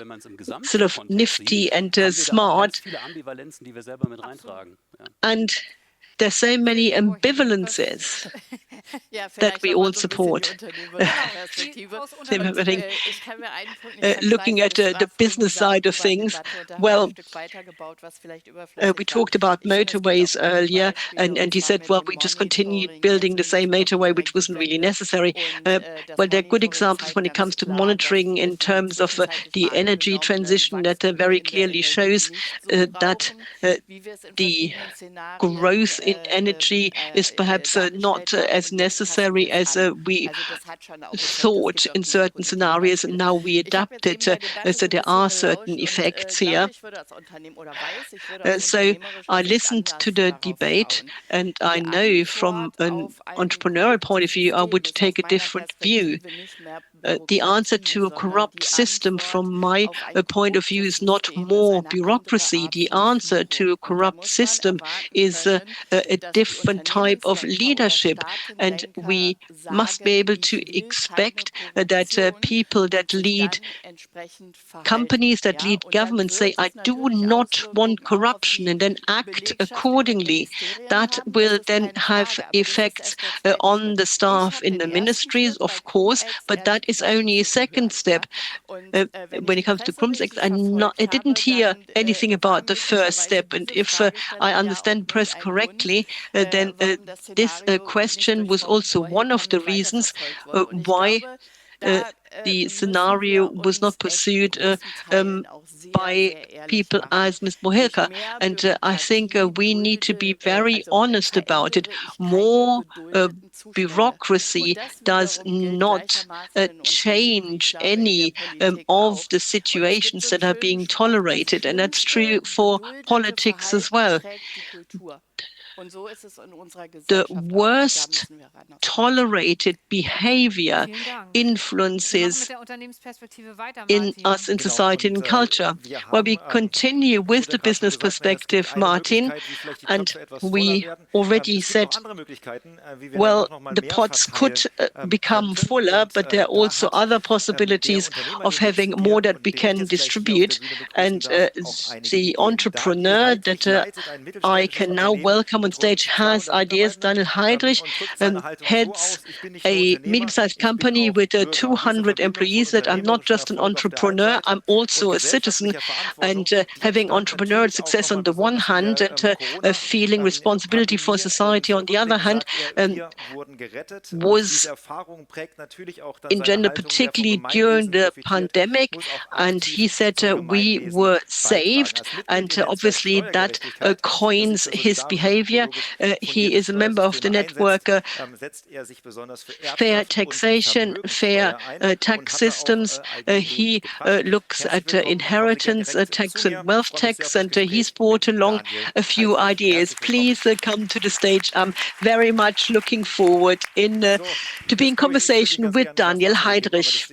sort of nifty and smart? And there's so many ambivalences that we all support. Looking at the business side of things, well, we talked about motorways earlier, and he said, well, we just continued building the same motorway, which wasn't really necessary. Well, there are good examples when it comes to monitoring in terms of the energy transition that very clearly shows that the growth in energy is perhaps not as necessary as we thought in certain scenarios, and now we adapt it. So there are certain effects here. So I listened to the debate, and I know from an entrepreneurial point of view, I would take a different view. The answer to a corrupt system, from my point of view, is not more bureaucracy. The answer to a corrupt system is a different type of leadership, and we must be able to expect that people that lead companies, that lead governments, say, I do not want corruption, and then act accordingly. That will then have effects on the staff in the ministries, of course, but that is only a second step. When it comes to Krumsex, I didn't hear anything about the first step, and if I understand press correctly, then this question was also one of the reasons why the scenario was not pursued by people as Ms. Bohelka. And I think we need to be very honest about it. More bureaucracy does not change any of the situations that are being tolerated. And that's true for politics as well. The worst tolerated behavior influences in us in society and culture. Well, we continue with the business perspective, Martin, and we already said, well, the pots could become fuller, but there are also other possibilities of having more that we can distribute. And the entrepreneur that I can now welcome on stage has ideas. Daniel Heydrich heads a medium-sized company with 200 employees. That I'm not just an entrepreneur, I'm also a citizen. And having entrepreneurial success on the one hand and feeling responsibility for society on the other hand was engendered particularly during the pandemic. And he said we were saved, and obviously that coins his behavior. He is a member of the network Fair Taxation, Fair Tax Systems. He looks at inheritance tax and wealth tax, and he's brought along a few ideas. Please come to the stage. I'm very much looking forward to be in conversation with Daniel Heydrich.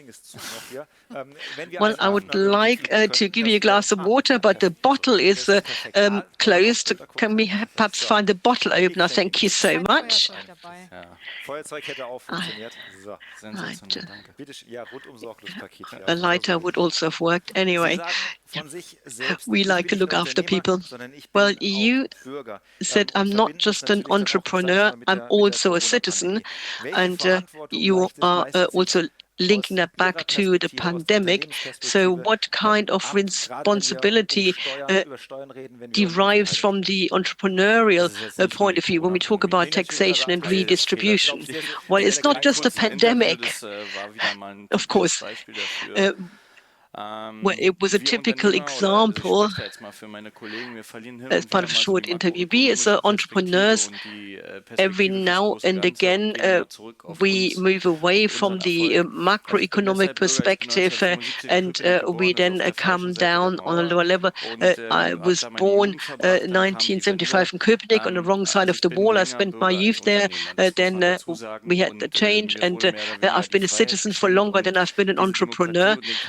Well, I would like to give you a glass of water, but the bottle is closed. Can we perhaps find the bottle opener? Thank you so Kein much. Feuerzeug dabei. Feuerzeug hätte auch funktioniert. So, Right. bitte, ja, Rundum-Sorglos-Paket hier. A lighter would also have worked Sie anyway. sagen von sich selbst, We ich like bin to nicht look nur after Unternehmer, people. sondern ich Well, bin you auch Bürger. said Und I'm not verbinden das just an natürlich dann auch, sag ich entrepreneur, mal, I'm mit der also a citizen. Corona-Pandemie. Welche And Verantwortung you are leistet sich also linking aus that Ihrer back to the Perspektive, aus der pandemic. So Unternehmensperspektive what kind of ab, gerade wenn wir responsibility über Steuern reden, wenn wir derives from the entrepreneurial Das ist jetzt nicht nur point die of view when we talk Corona-Pandemie. about taxation and Teil des Fehlers. redistribution? Ich gebe Well, dir it's not ein just a kurzes Interview, pandemic, das war wieder mal ein of typisches course. Beispiel dafür. Well, it was a Wir typical Unternehmer, oder also ich example. spreche da jetzt mal für meine Kollegen, wir verlieren hin As und part wieder of a mal so short die interview, we as makroökonomische Perspektive entrepreneurs, und die every Perspektive fürs now große and Ganze again, und gehen wieder zurück auf we uns move away und from unseren the Erfolg. Ich bin macroeconomic deshalb Bürger, ich bin perspective, 1975 in and Köpenick we geboren, also then auf der come falschen Seite der down on a Mauer lower level. und I habe was da meine born Jugend verbracht, dann kamen die 1975 Wende. in Köpenick on the wrong side Also of ich the bin wall. I junger spent my Bürger ein youth there. Unternehmer, das muss Then man dazu sagen. we had the Und change, mir and wurde mehr oder weniger I've been die a Freiheit citizen for geschenkt longer und than I've been an diese entrepreneur. Demokratie und den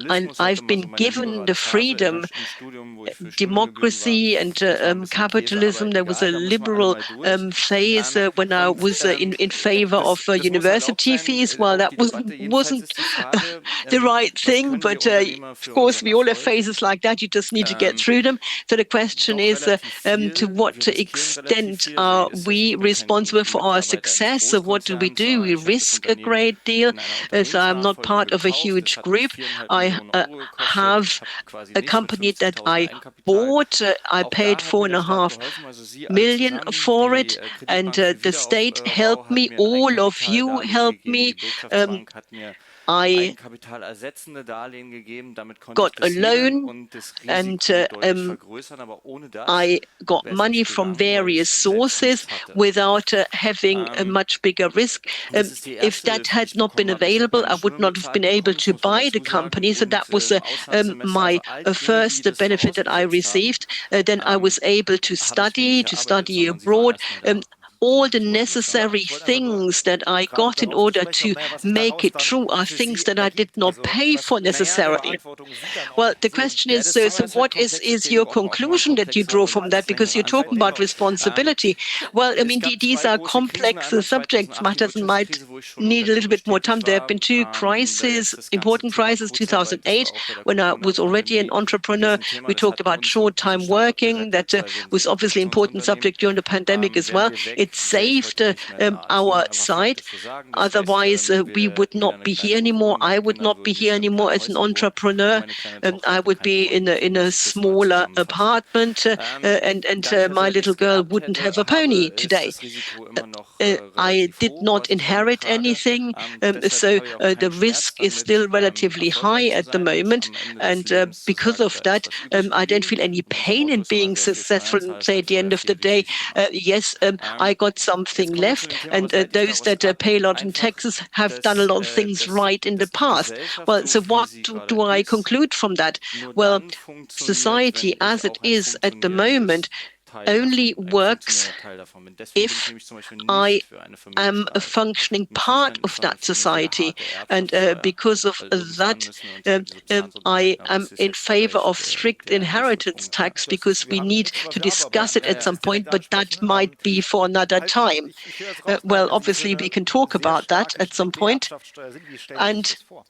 And Kapitalismus. Ich hatte I've mal so been meine given the liberale Phase freedom, im Studium, wo ich für Studiengebühren war. democracy and Das war ein bisschen Käse, capitalism. aber There was a egal, da müssen wir alle liberal mal durch. phase when I was in favor of Das muss erlaubt university sein, fees. Well, auch that die Debatte. Jedenfalls wasn't ist die Frage, the right was thing, können wir but Unternehmer of für course unseren we all have Erfolg phases like that. You just need to get ähm, through them. So the question doch is, relativ to viel. what Wir riskieren relativ extent viel. Also are es we ich bin responsible kein for our Mitarbeiter eines success? So what do? Großkonzerns, We sondern ich habe das risk a Unternehmen great deal. in einer So I'm not Unternehmensnachfolge part of a gekauft. Es huge hat mich group. 4,5 I Millionen Euro gekostet. have Ich habe quasi a nichts mit company that 50.000 I Eigenkapital. bought. I Auch paid da hat mir der Staat 4.5 geholfen, also Sie alle million zusammen. for Die it, and Kreditbank für the state Wiederaufbau helped hat me. mir ein All of you Eigenkapitaldarlehen helped gegeben. me. Die Bürgschaftsbank hat mir I eigenkapitalersetzende Darlehen gegeben. Damit konnte ich got a das Hebeln loan, und das and Risiko deutlich vergrößern. Aber ohne das I got wäre es money nicht from gegangen, weil various ich selbst sources nichts hatte. without having a much bigger risk. Das ist die If erste that Hilfe, die had ich not been bekommen habe. Ich habe available, meine I would Schulden not have bezahlt been able bekommen, to das muss man buy the dazu sagen. company. So that Und was im Auslandssemester, my also all Dinge, die first das benefit that I vorausgesetzt haben, received. Then I was able to habe ich wenig gearbeitet, study sondern sie waren abroad. erstmal da. All Die the wollten mich haben. necessary Ich wollte einfach nur things that I gerade got in darauf zu order sprechen to kommen, was sich make daraus it dann true are für things Sie that I did ergibt. not Also pay was for für necessarily. Verantwortung Sie dann auch Well, the sehen. question Ja, is, das so, fangen so jetzt halt what is komplexe your Themen, brauchen wir auch mal conclusion that you komplexere draw und from etwas that? Because längere you're talking Antworten. about responsibility. Well, I Es mean, gab these zwei are große Krisen, complex einmal subjects 2008 die matters and might Wirtschaftskrise, wo ich schon need unter a little bit more tätig time. There have war. been two Da jetzt crises, das ganze important Thema crises, Kurzarbeit, das war 2008, auch bei der when I was already an Corona-Pandemie ein entrepreneur. Riesenthema. We Das talked hat about uns und diesen short-time Standort working. gerettet, That weil wir ein was obviously an important Substitutionsunternehmen. subject during the pandemic as Wären well. wir weg, It wäre ich saved heute nicht mehr da. Das muss our man einfach side. faktisch so sagen. Das heißt, Otherwise, we would wieder not eine be kleine here anymore. Wohnung. Meine I would Kinder not be würden nicht here in einem anymore kleinen as an Häuschen wohnen. Und entrepreneur. meine kleine Tochter I hätte would kein be Pony. So in muss a ich das mal smaller zusammenfassen. apartment, and Da ich also my ja little nichts girl geerbt wouldn't have hätte, a pony ist today. das Risiko immer noch I relativ did hoch, not was ich davon inherit trage. anything, Deshalb so habe ich auch the keinen Schmerz risk is damit, still relatively erfolgreich high zu at the sein und moment. am Ende des And Lebens zu because sagen, of da ist that, was übrig I don't geblieben. feel any Unser pain Motto in ist immer being sehr viel successful, Freiheit, say hat at the vorher end of the viel day. richtig gemacht. Yes, I got something Jetzt kommen wir zu left, dem Thema, and was leite ich those daraus that ab? pay a lot in Einfach, taxes have done a lot of things right in the dass die past. Gesellschaft, Well, so so wie what sie do gerade I ist, conclude from that? nur Well, dann funktioniert, society wenn as ich it auch ein is at the funktionierendes moment Teil only davon, ein works funktionierender Teil davon bin. Deswegen bin ich if nämlich zum Beispiel I nicht für eine am a Vermögenssteuer. functioning Im part Verständnis of von einer that für mich sehr society. harte And Erbschaftssteuer, because of weil irgendwann that, müssen wir uns ja an die Sozialen so I halten, aber am das ist in jetzt favor of vielleicht strict der nächste inheritance Punkt. Ja. tax because Wir we haben need nichts, was to wir haben, aber discuss it ja, at ja, some es direkt point, but that ansprechen. might be for another time. Ich höre es raus, Well, beides im obviously, we Sinne can talk sehr about that starke, at some strikte point. Erbschaftssteuer sind. Wie stellen Sie sich And das vor?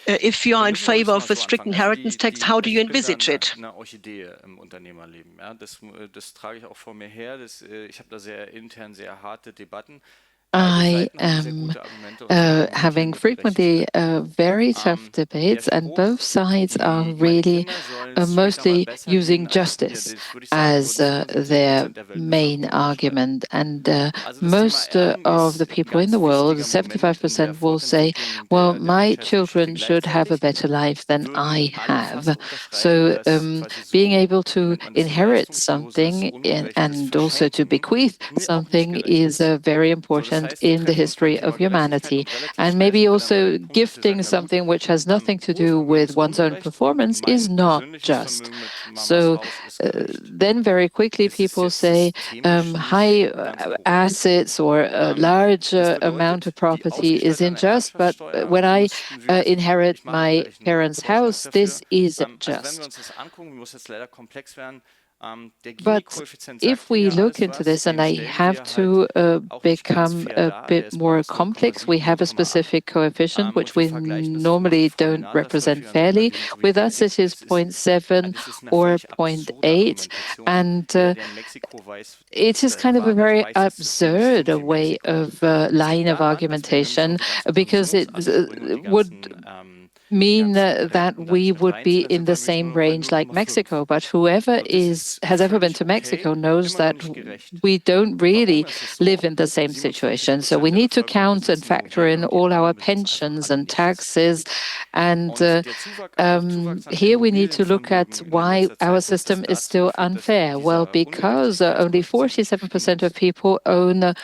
if you Wir are in müssen mal ein favor bisschen of mal a so strict anfangen. Also inheritance tax, how do you ich bin da envisage it? eine Orchidee im Unternehmerleben. Ja? Das trage ich auch vor mir her. Ich habe da intern sehr harte Debatten. I am having frequently very tough debates, and both sides are really mostly using justice as their main argument. And most of the people in the world, 75%, will say, well, my children should have a better life than I have. So being able to inherit something and also to bequeath something is very important moment in the history of humanity. And maybe also gifting something which has nothing to do with one's own performance is not just. So then very quickly people say high assets or a large amount of property is unjust, but when I inherit my parents' house, this is just. But if we look into this, and I have to become a bit more complex, we have a specific coefficient which we normally don't represent fairly. With us, it is 0.7 or 0.8, and it is kind of a very absurd way of line of argumentation because it would mean that we would be in the same range like Mexico. But whoever has ever been to Mexico knows that we don't really live in the same situation. So we need to count and factor in all our pensions and taxes. And here we need to look at why our system is still unfair. Well, because only 47% of people own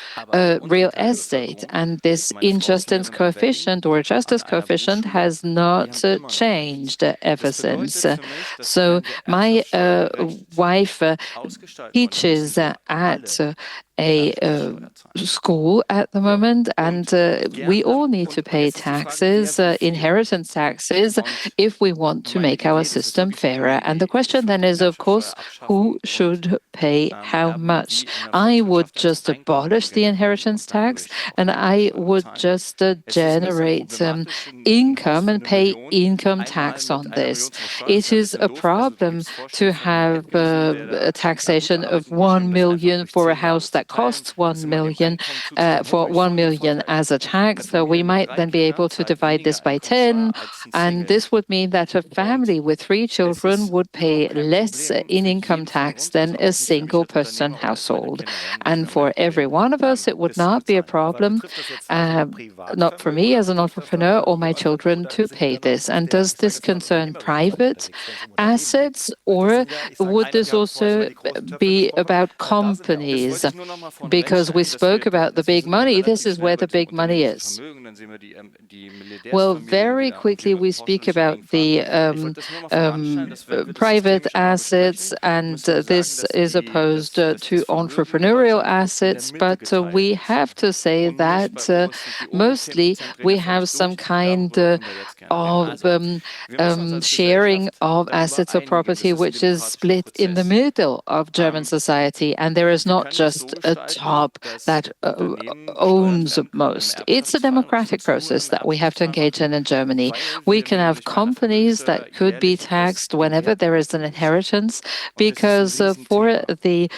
real estate, and this injustice coefficient or justice coefficient has not changed ever since. So my wife teaches at a school at the moment, and we all need to pay taxes, inheritance taxes, if we want to make our system fairer. And the question then is, of course, who should pay how much? I would just abolish the inheritance tax, and I would just generate income and pay income tax on this. It is a problem to have a taxation of 1 million for a house that costs 1 million for 1 million as a tax. So we might then be able to divide this by 10, and this would mean that a family with 3 children would pay less in income tax than a single person household. And for every one of us, it would not be a problem, not for me as an entrepreneur or my children, to pay this. And does this concern private assets, or would this also be about companies? Because we spoke about the big money, this is where the big money is. Well, very quickly we speak about the private assets, and this is opposed to entrepreneurial assets, but we have to say that mostly we have some kind of sharing of assets or property which is split in the middle of German society, and there is not just a top that owns most. It's a democratic process that we have to engage in Germany. We can have companies that could be taxed whenever there is an inheritance, because for the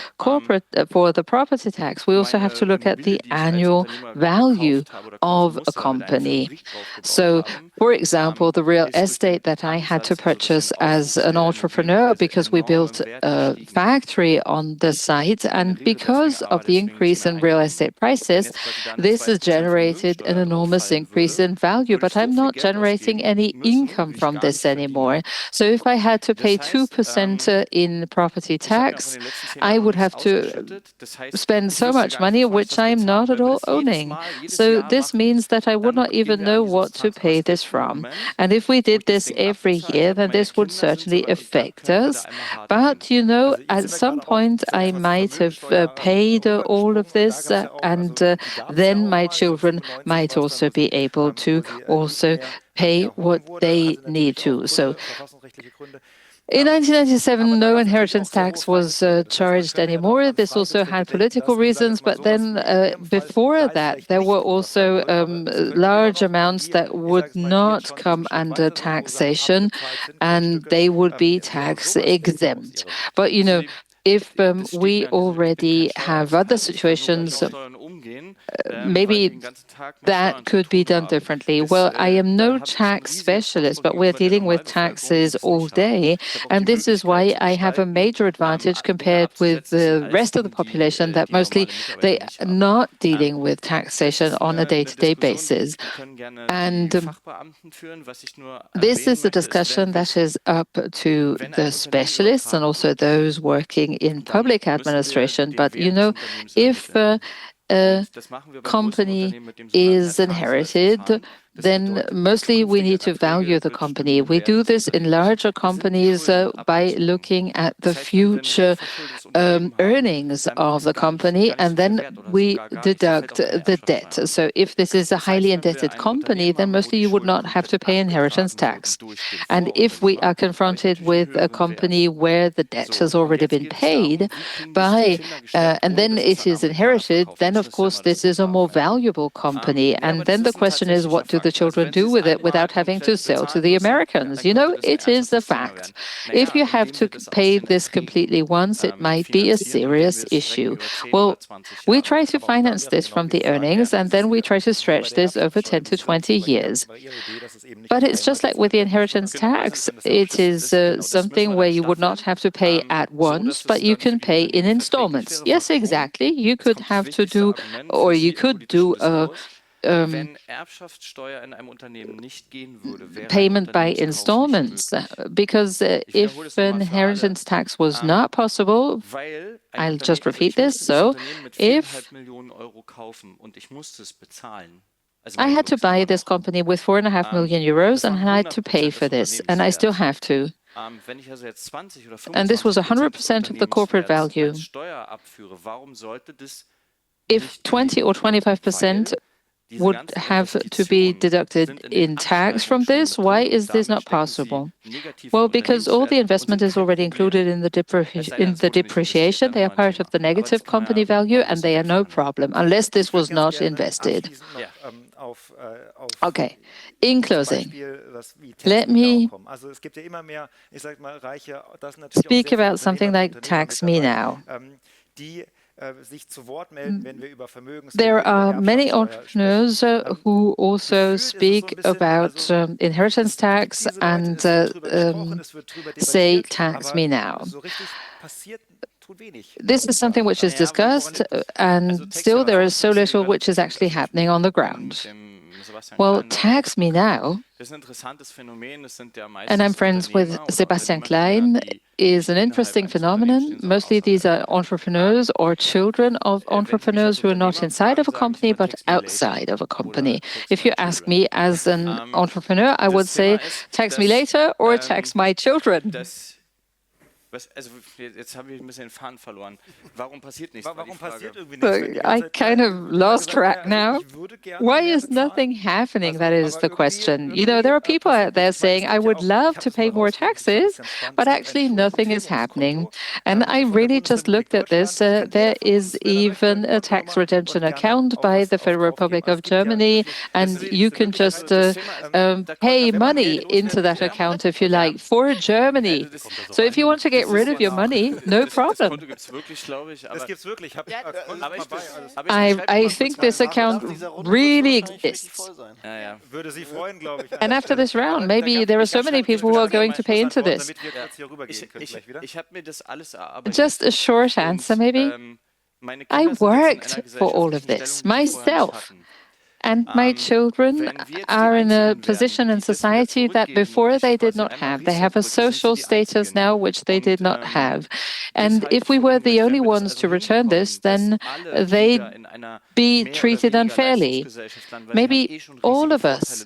property tax, we also have to look at the annual value of a company. So, for example, the real estate that I had to purchase as an entrepreneur, because we built a factory on the site, and because of the increase in real estate prices, this has generated an enormous increase in value, but I'm not generating any income from this anymore. So if I had to pay 2% in property tax, I would have to spend so much money, which I'm not at all owning. So this means that I would not even know what to pay this from. And if we did this every year, then this would certainly affect us. But, at some point I might have paid all of this, and then my children might also be able to also pay what they need to. So in 1997, no inheritance tax was charged anymore. This also had political reasons, but then before that, there were also large amounts that would not come under taxation, and they would be tax exempt. But, if we already have other situations, maybe that could be done differently. Well, I am no tax specialist, but we're dealing with taxes all day, and this is why I have a major advantage compared with the rest of the population, that mostly they are not dealing with taxation on a day-to-day basis. And this is the discussion that is up to the specialists and also those working in public administration. But, if a company is inherited, then mostly we need to value the company. We do this in larger companies by looking at the future earnings of the company, and then we deduct the debt. So if this is a highly indebted company, then mostly you would not have to pay inheritance tax. And if we are confronted with a company where the debt has already been paid by, and then it is inherited, then of course this is a more valuable company. And then the question is, what do the children do with it without having to sell to the Americans? You know, it is a fact. If you have to pay this completely once, it might be a serious issue. Well, we try to finance this from the earnings, and then we try to stretch this over 10 to 20 years. But it's just like with the inheritance tax. It is something where you would not have to pay at once, but you can pay in installments. Yes, exactly. You could have to do, or you could do a payment by installments, because if inheritance tax was not possible, I'll just repeat this. So if I had to buy this company with 4.5 million euros and I had to pay for this, and I still have to. And this was 100% of the corporate value. If 20 or 25% would have to be deducted in tax from this, why is this not possible? Well, because all the investment is already included in the depreciation. They are part of the negative company value, and they are no problem, unless this was not invested. Okay, in closing, let me speak about something like Tax Me Now. There are many entrepreneurs who also speak about inheritance tax and say, tax me now. This is something which is discussed, and still there is so little which is actually happening on the ground. Well, tax me now, and I'm friends with Sebastian Klein, is an interesting phenomenon. Mostly these are entrepreneurs or children of entrepreneurs who are not inside of a company but outside of a company. If you ask me as an entrepreneur, I would say, tax me later or tax my children. Jetzt habe ich ein bisschen den Faden verloren. Warum passiert nichts? I kind of lost track now. Why is nothing happening? That is the question. You know, there are people out there saying, I would love to pay more taxes, but actually nothing is happening. And I really just looked at this. There is even a tax redemption account by the Federal Republic of Germany, and you can just pay money into that account if you like for Germany. So if you want to get rid of your money, no problem. I think this account really exists. And after this round, maybe there are so many people who are going to pay into this. Just a short answer, maybe. I worked for all of this myself. And my children are in a position in society that before they did not have. They have a social status now which they did not have. And if we were the only ones to return this, then they'd be treated unfairly. Maybe all of us.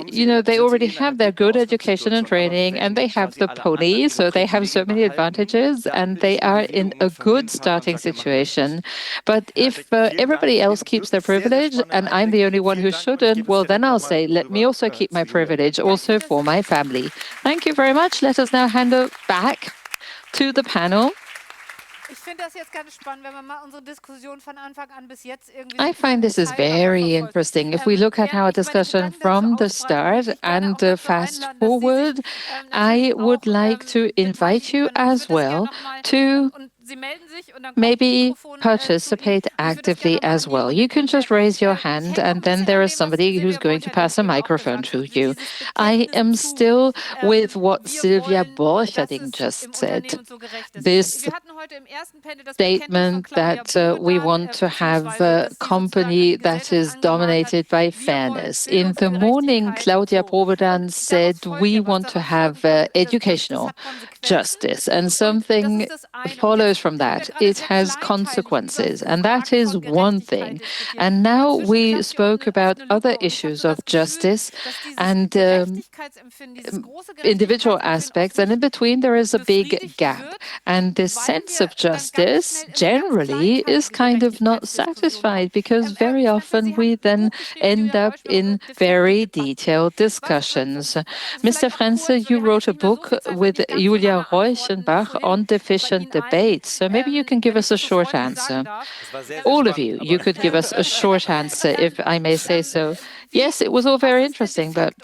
You know, they already have their good education and training, and they have the pony, so they have so many advantages, and they are in a good starting situation. But if everybody else keeps their privilege, and I'm the only one who shouldn't, well, then I'll say, let me also keep my privilege, also for my family. Thank you very much. Let us now hand it back to the panel. I find this is very interesting. If we look at our discussion from the start and fast forward, I would like to invite you as well to maybe participate actively as well. You can just raise your hand, and then there is somebody who's going to pass a microphone to you. I am still with what Sylvia Borcherding just said. This statement that we want to have a company that is dominated by fairness. In the morning, Claudia Probedan said we want to have educational justice, and something follows from that. It has consequences, and that is one thing. And now we spoke about other issues of justice and individual aspects, and in between there is a big gap. And this sense of justice generally is kind of not satisfied because very often we then end up in very detailed discussions. Mr. Frenze, you wrote a book with Julia Reuchenbach on deficient debates, so maybe you can give us a short answer. All of you, you could give us a short answer, if I may say so. Yes, it was all very interesting, but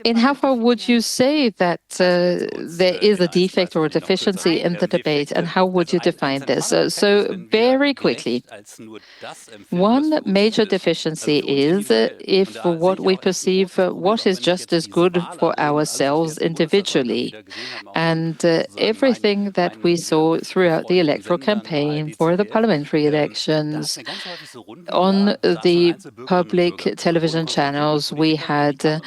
in how far would you say that there is a defect or a deficiency in the debate, and how would you define this? So very quickly, one major deficiency is if what we perceive what is just as good for ourselves individually. And everything that we saw throughout the electoral campaign for the parliamentary elections, on the public television channels, we had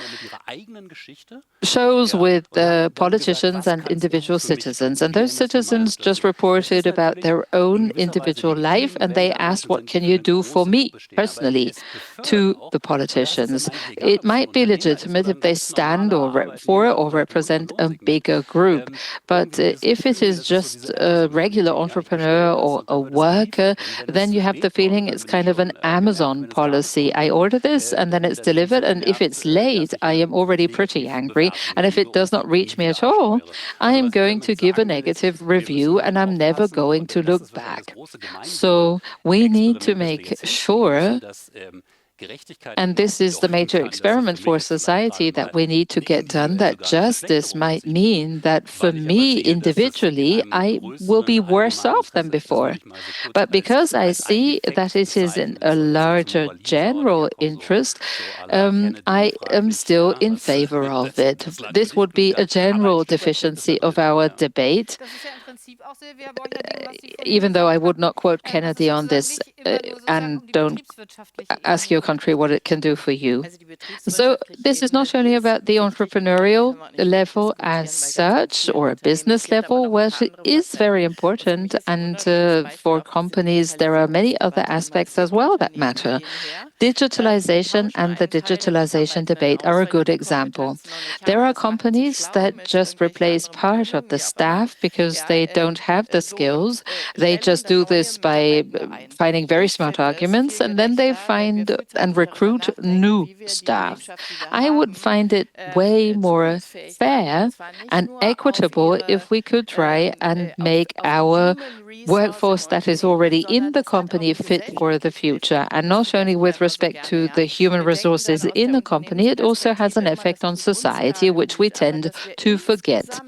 shows with politicians and individual citizens. And those citizens just reported about their own individual life, and they asked, what can you do for me personally, to the politicians? It might be legitimate if they stand for or represent a bigger group. But if it is just a regular entrepreneur or a worker, then you have the feeling it's kind of an Amazon policy. I order this and then it's delivered, and if it's late, I am already pretty angry. And if it does not reach me at all, I am going to give a negative review and I'm never going to look back. So we need to make sure, and this is the major experiment for society that we need to get done, that justice might mean that for me individually, I will be worse off than before. But because I see that it is in a larger general interest, I am still in favor of it. This would be a general deficiency of our debate, even though I would not quote Kennedy on this, and don't ask your country what it can do for you. So this is not only about the entrepreneurial level as such, or a business level, which is very important, and for companies there are many other aspects as well that matter. Digitalization and the digitalization debate are a good example. There are companies that just replace part of the staff because they don't have the skills. They just do this by finding very smart arguments, and then they find and recruit new staff. I would find it way more fair and equitable if we could try and make our workforce that is already in the company fit for the future. And not only with respect to the human resources in a company, it also has an effect on society, which we tend to forget.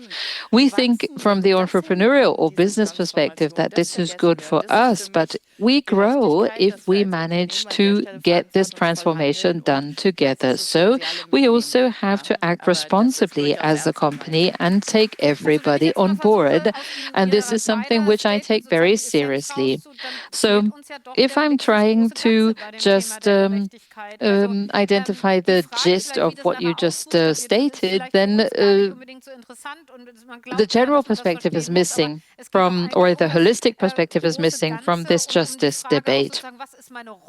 We think from the entrepreneurial or business perspective that this is good for us, but we grow if we manage to get this transformation done together. So we also have to act responsibly as a company and take everybody on board. And this is something which I take very seriously. So if I'm trying to just identify the gist of what you just stated, then the general perspective is missing from, or the holistic perspective is missing from this justice debate.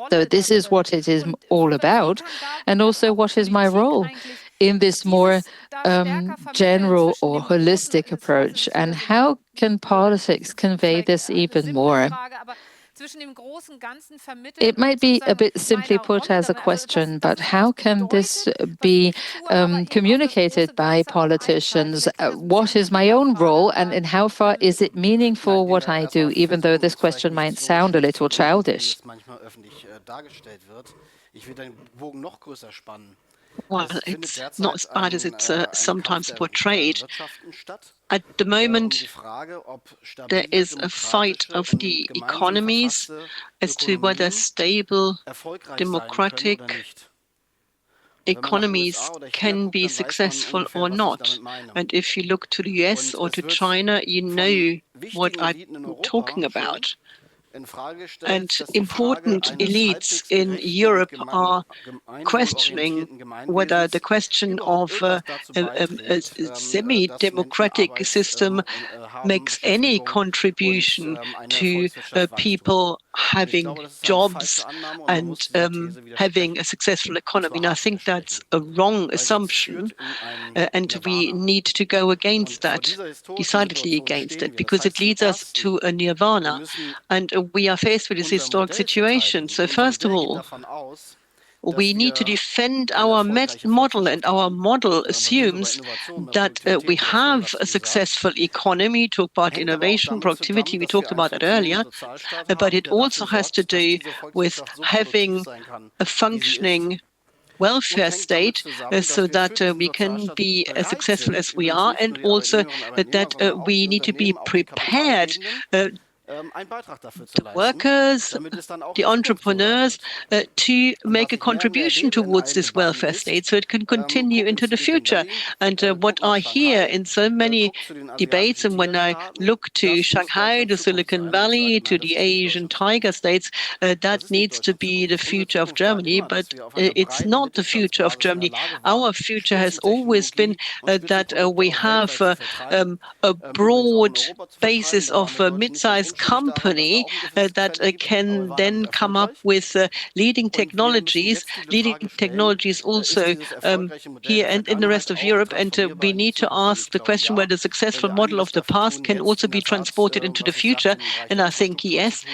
So this is what it is all about, and also what is my role in this more general or holistic approach, and how can politics convey this even more? It might be a bit simply put as a question, but how can this be communicated by politicians? What is my own role, and in how far is it meaningful what I do, even though this question might sound a little childish? Well, it's not as bad as it's sometimes portrayed. At the moment, there is a fight of the economies as to whether stable, democratic economies can be successful or not. And if you look to the US or to China, you know what I'm talking about. And important elites in Europe are questioning whether the question of a semi-democratic system makes any contribution to people having jobs and having a successful economy. And I think that's a wrong assumption, and we need to go against that, decidedly against it, because it leads us to a nirvana. And we are faced with this historic situation. So first of all, we need to defend our model, and our model assumes that we have a successful economy. Talk about innovation, productivity, we talked about that earlier, but it also has to do with having a functioning welfare state so that we can be as successful as we are, and also that we need to be prepared, the workers, the entrepreneurs, to make a contribution towards this welfare state so it can continue into the future. And what I hear in so many debates, and when I look to Shanghai, the Silicon Valley, to the Asian tiger states, that needs to be the future of Germany, but it's not the future of Germany. Our future has always been that we have a broad basis of mid-sized company that can then come up with leading technologies also here and in the rest of Europe. And we need to ask the question whether the successful model of the past can also be transported into the future. And I think yes,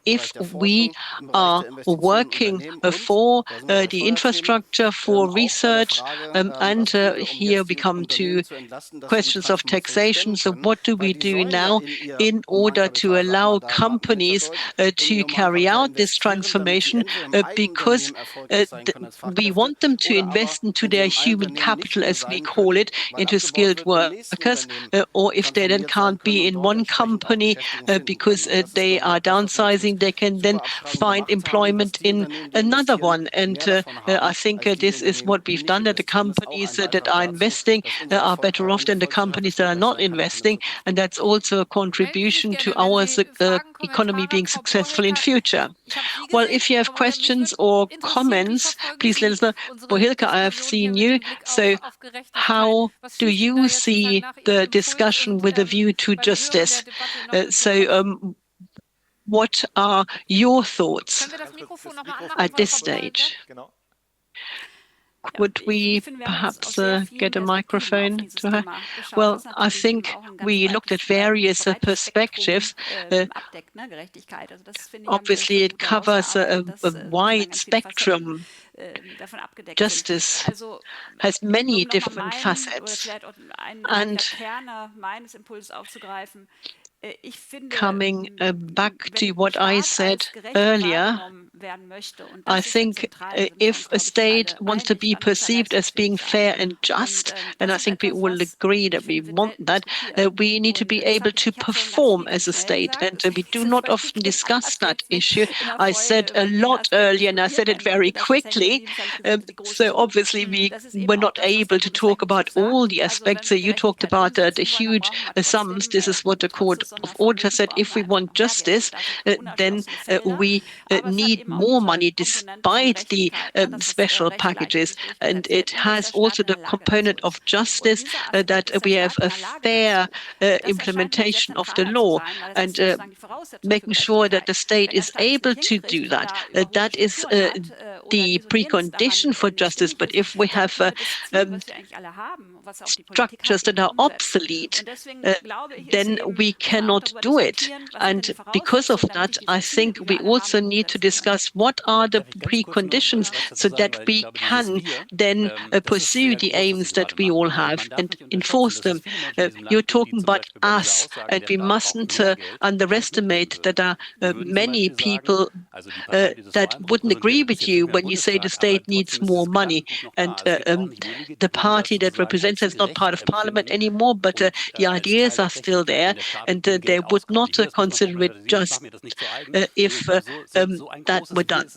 if we are working for the infrastructure, for research, and here we come to questions of taxation. So what do we do now in order to allow companies to carry out this transformation, because we want them to invest into their human capital, as we call it, into skilled workers, or if they then can't be in one company because they are downsizing, they can then find employment in another one. And I think this is what we've done, that the companies that are investing are better off than the companies that are not investing, and that's also a contribution to our economy being successful in future. Well, if you have questions or comments, please let us know. Bohilka, I have seen you. So how do you see the discussion with a view to justice? What are your thoughts at this stage? Would we perhaps get a microphone to her? Well, I think we looked at various perspectives. Obviously, it covers a wide spectrum. Justice has many different facets. And coming back to what I said earlier, I think if a state wants to be perceived as being fair and just, and I think we all agree that we want that, we need to be able to perform as a state, and we do not often discuss that issue. I said a lot earlier, and I said it very quickly, so obviously we were not able to talk about all the aspects. So you talked about the huge sums. This is what the Court of Auditors said. If we want justice, then we need more money despite the special packages. And it has also the component of justice that we have a fair implementation of the law, and making sure that the state is able to do that. That is the precondition for justice. But if we have structures that are obsolete, then we cannot do it. And because of that, I think we also need to discuss what are the preconditions so that we can then pursue the aims that we all have and enforce them. You're talking about us, and we mustn't underestimate that there are many people that wouldn't agree with you when when you say the state needs more money. And the party that represents is not part of parliament anymore, but the ideas are still there, and they would not consider it just if that were done.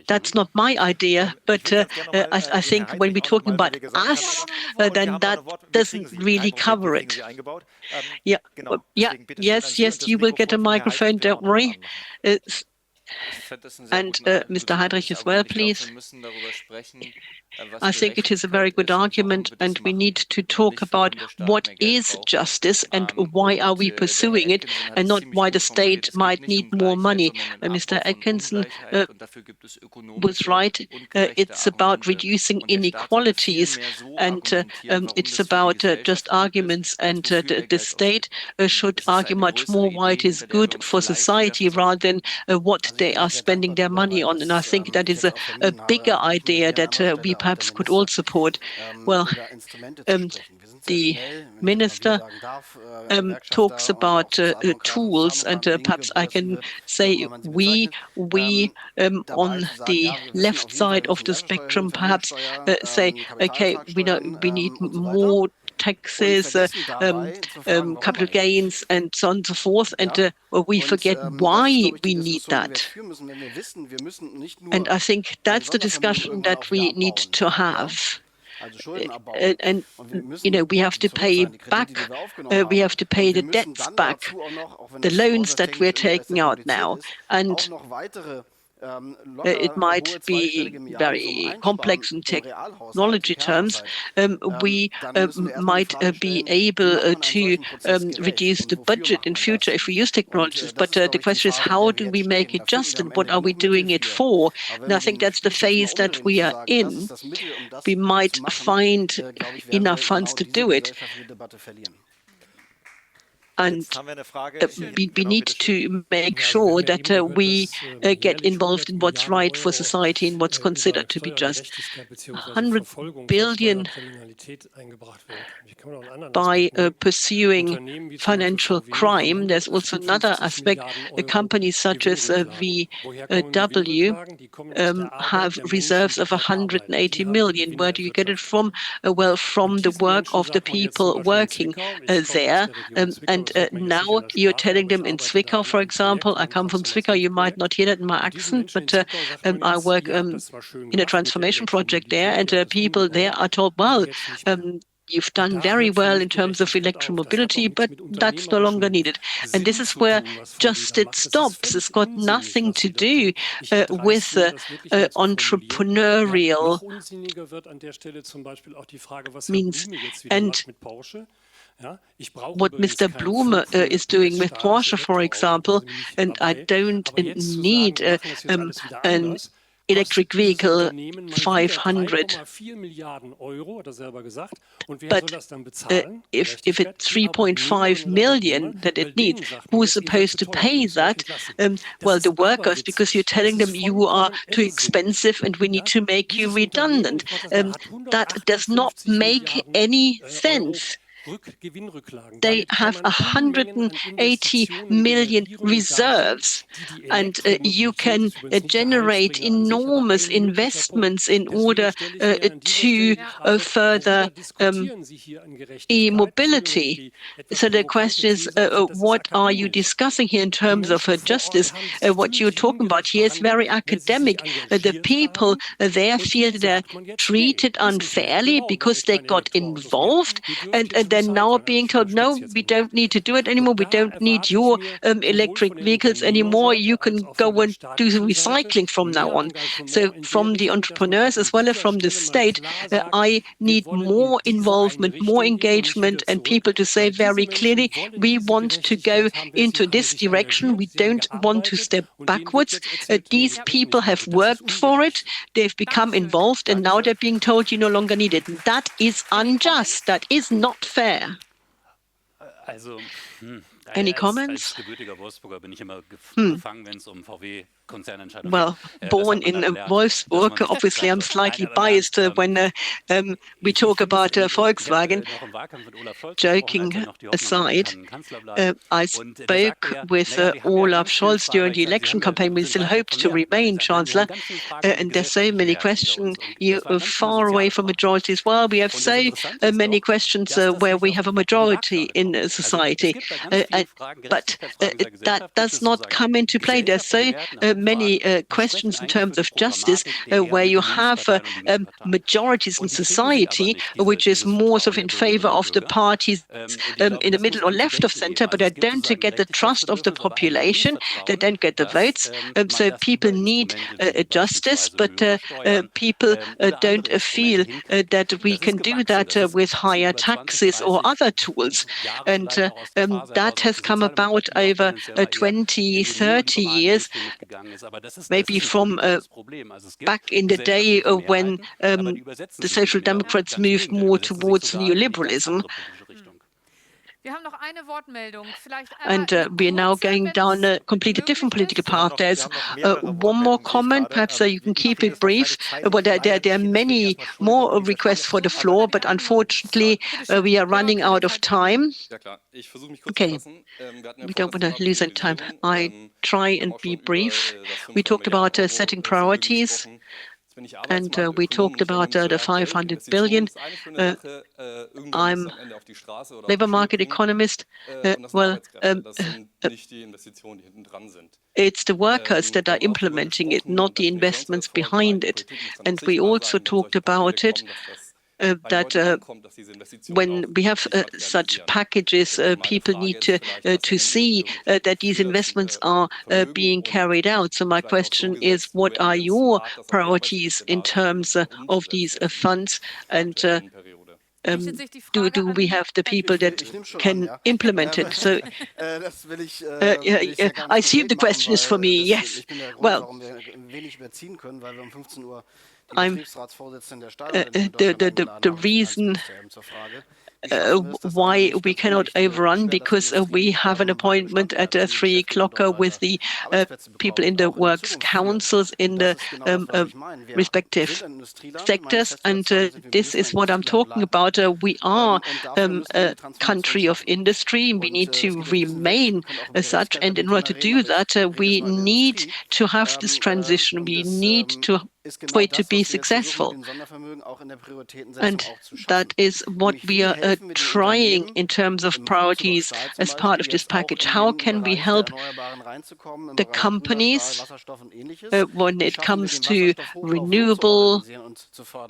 That's not my idea, but I think when we're talking about us, then that doesn't really cover it. Yeah, yes, you will get a microphone, don't worry. And Mr. Heydrich as well, please. I think it is a very good argument, and we need to talk about what is justice and why are we pursuing it, and not why the state might need more money. Mr. Atkinson was right. It's about reducing inequalities, and it's about just arguments, and the state should argue much more why it is good for society rather than what they are spending their money on. And I think that is a bigger idea that we perhaps could all support. Well, the minister talks about tools, and perhaps I can say we on the left side of the spectrum perhaps say, okay, we need more taxes, capital gains, and so on and so forth, and we forget why we need that. And I think that's the discussion that we need to have. And we have to pay back, we have to pay the debts back, the loans that we're taking out now. And it might be very complex in technology terms. We might be able to reduce the budget in future if we use technologies. But the question is, how do we make it just, and what are we doing it for? And I think that's the phase that we are in. We might find enough funds to do it. And we need to make sure that we get involved in what's right for society and what's considered to be just. 100 billion by pursuing financial crime. There's also another aspect. Companies such as VW have reserves of 180 million. Where do you get it from? Well, from the work of the people working there. And now you're telling them in Zwickau, for example, I come from Zwickau, you might not hear that in my accent, but I work in a transformation project there, and people there are told, well, you've done very well in terms of electromobility, but that's no longer needed. And this is where justice stops. It's got nothing to do with entrepreneurial means. And what Mr. Blume is doing with Porsche, for example, and I don't need an electric vehicle 500. But if it's 3.5 million that it needs, who is supposed to pay that? Well, the workers, because you're telling them you are too expensive and we need to make you redundant. That does not make any sense. They have 180 million reserves, and you can generate enormous investments in order to further e-mobility. So the question is, what are you discussing here in terms of justice? What you're talking about here is very academic. The people there feel they're treated unfairly because they got involved, and they're now being told, no, we don't need to do it anymore. We don't need your electric vehicles anymore. You can go and do recycling from now on. So from the entrepreneurs as well as from the state, I need more involvement, more engagement, and people to say very clearly, we want to go into this direction. We don't want to step backwards. These people have worked for it. They've become involved, and now they're being told you no longer need it. That is unjust. That is not fair. Any comments? well, born in Wolfsburg. Obviously, I'm slightly biased when we talk about Volkswagen. Joking aside, I spoke with Olaf Scholz during the election campaign. We still hoped to remain Chancellor. And there's so many questions. You are far away from majority as well. We have so many questions where we have a majority in society. But that does not come into play. There's so many questions in terms of justice where you have majorities in society, which is more sort of in favor of the parties in the middle or left of center, but they don't get the trust of the population. They don't get the votes. So people need justice, but people don't feel that we can do that with higher taxes or other tools. And that has come about over 20, 30 years, maybe from back in the day when the Social Democrats moved more towards neoliberalism. And we are now going down a completely different political path. There's one more comment, perhaps you can keep it brief. But there are many more requests for the floor, but unfortunately we are running out of time. Okay, we don't want to lose any time. I try and be brief. We talked about setting priorities. And we talked about the 500 billion. I'm labor market economist. Well, it's the workers that are implementing it, not the investments behind it. And we also talked about it. That when we have such packages, people need to see that these investments are being carried out. So my question is, what are your priorities in terms of these funds? And do we have the people that can implement it? So I assume the question is for me. Yes. Well, I'm the reason why we cannot overrun, because we have an appointment at 3 o'clock with the people in the works councils in the respective sectors, and this is what I'm talking about. We are a country of industry. We need to remain as such, and in order to do that, we need to have this transition. We need for it to be successful. And that is what we are trying in terms of priorities as part of this package. How can we help the companies when it comes to renewable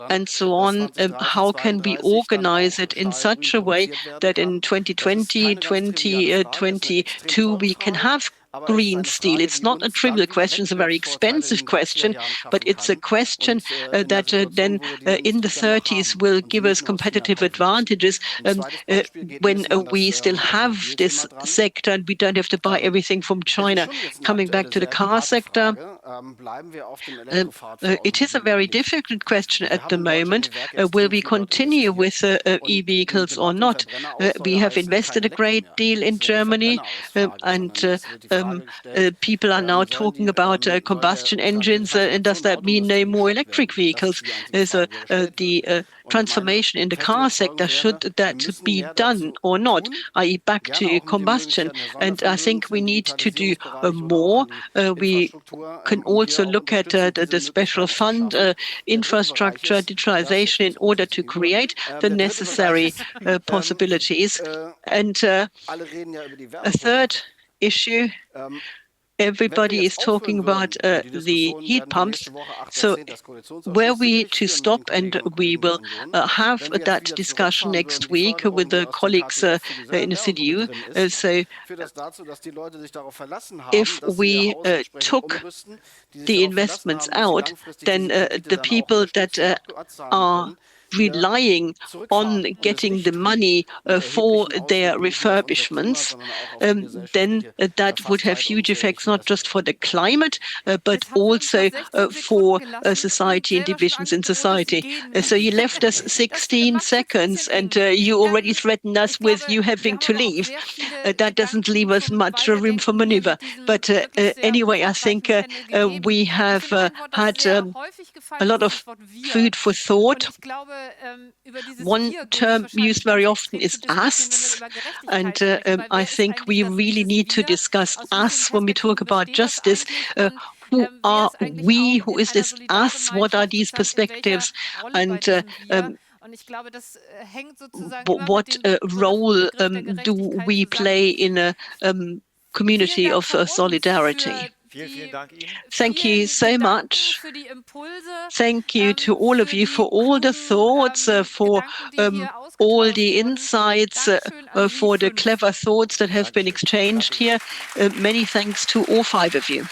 and so on? How can we organize it in such a way that in 2020, 2022, we can have green steel? It's not a trivial question, it's a very expensive question, but it's a question that then in the 30s will give us competitive advantages when we still have this sector and we don't have to buy everything from China. Coming back to the car sector, it is a very difficult question at the moment. Will we continue with e-vehicles or not? We have invested a great deal in Germany, and people are now talking about combustion engines, and does that mean no more electric vehicles? So the transformation in the car sector, should that be done or not, i.e. back to combustion? And I think we need to do more. We can also look at the special fund, infrastructure, digitalization, in order to create the necessary possibilities. And a third issue, everybody is talking about the heat pumps. So were we to stop, and we will have that discussion next week with the colleagues in the CDU. So if we took the investments out, then the people that are relying on getting the money for their refurbishments, then that would have huge effects, not just for the climate, but also for society and divisions in society. So you left us 16 seconds, and you already threatened us with you having to leave. that doesn't leave us much room for maneuver. But anyway, I think we have had a lot of food for thought. One term used very often is us, and I think we really need to discuss us when we talk about justice. Who are we? Who is this us? What are these perspectives? And what role do we play in a community of solidarity? Thank you so much. Thank you to all of you for all the thoughts, for all the insights, for the clever thoughts that have been exchanged here. Many thanks to all 5 of you.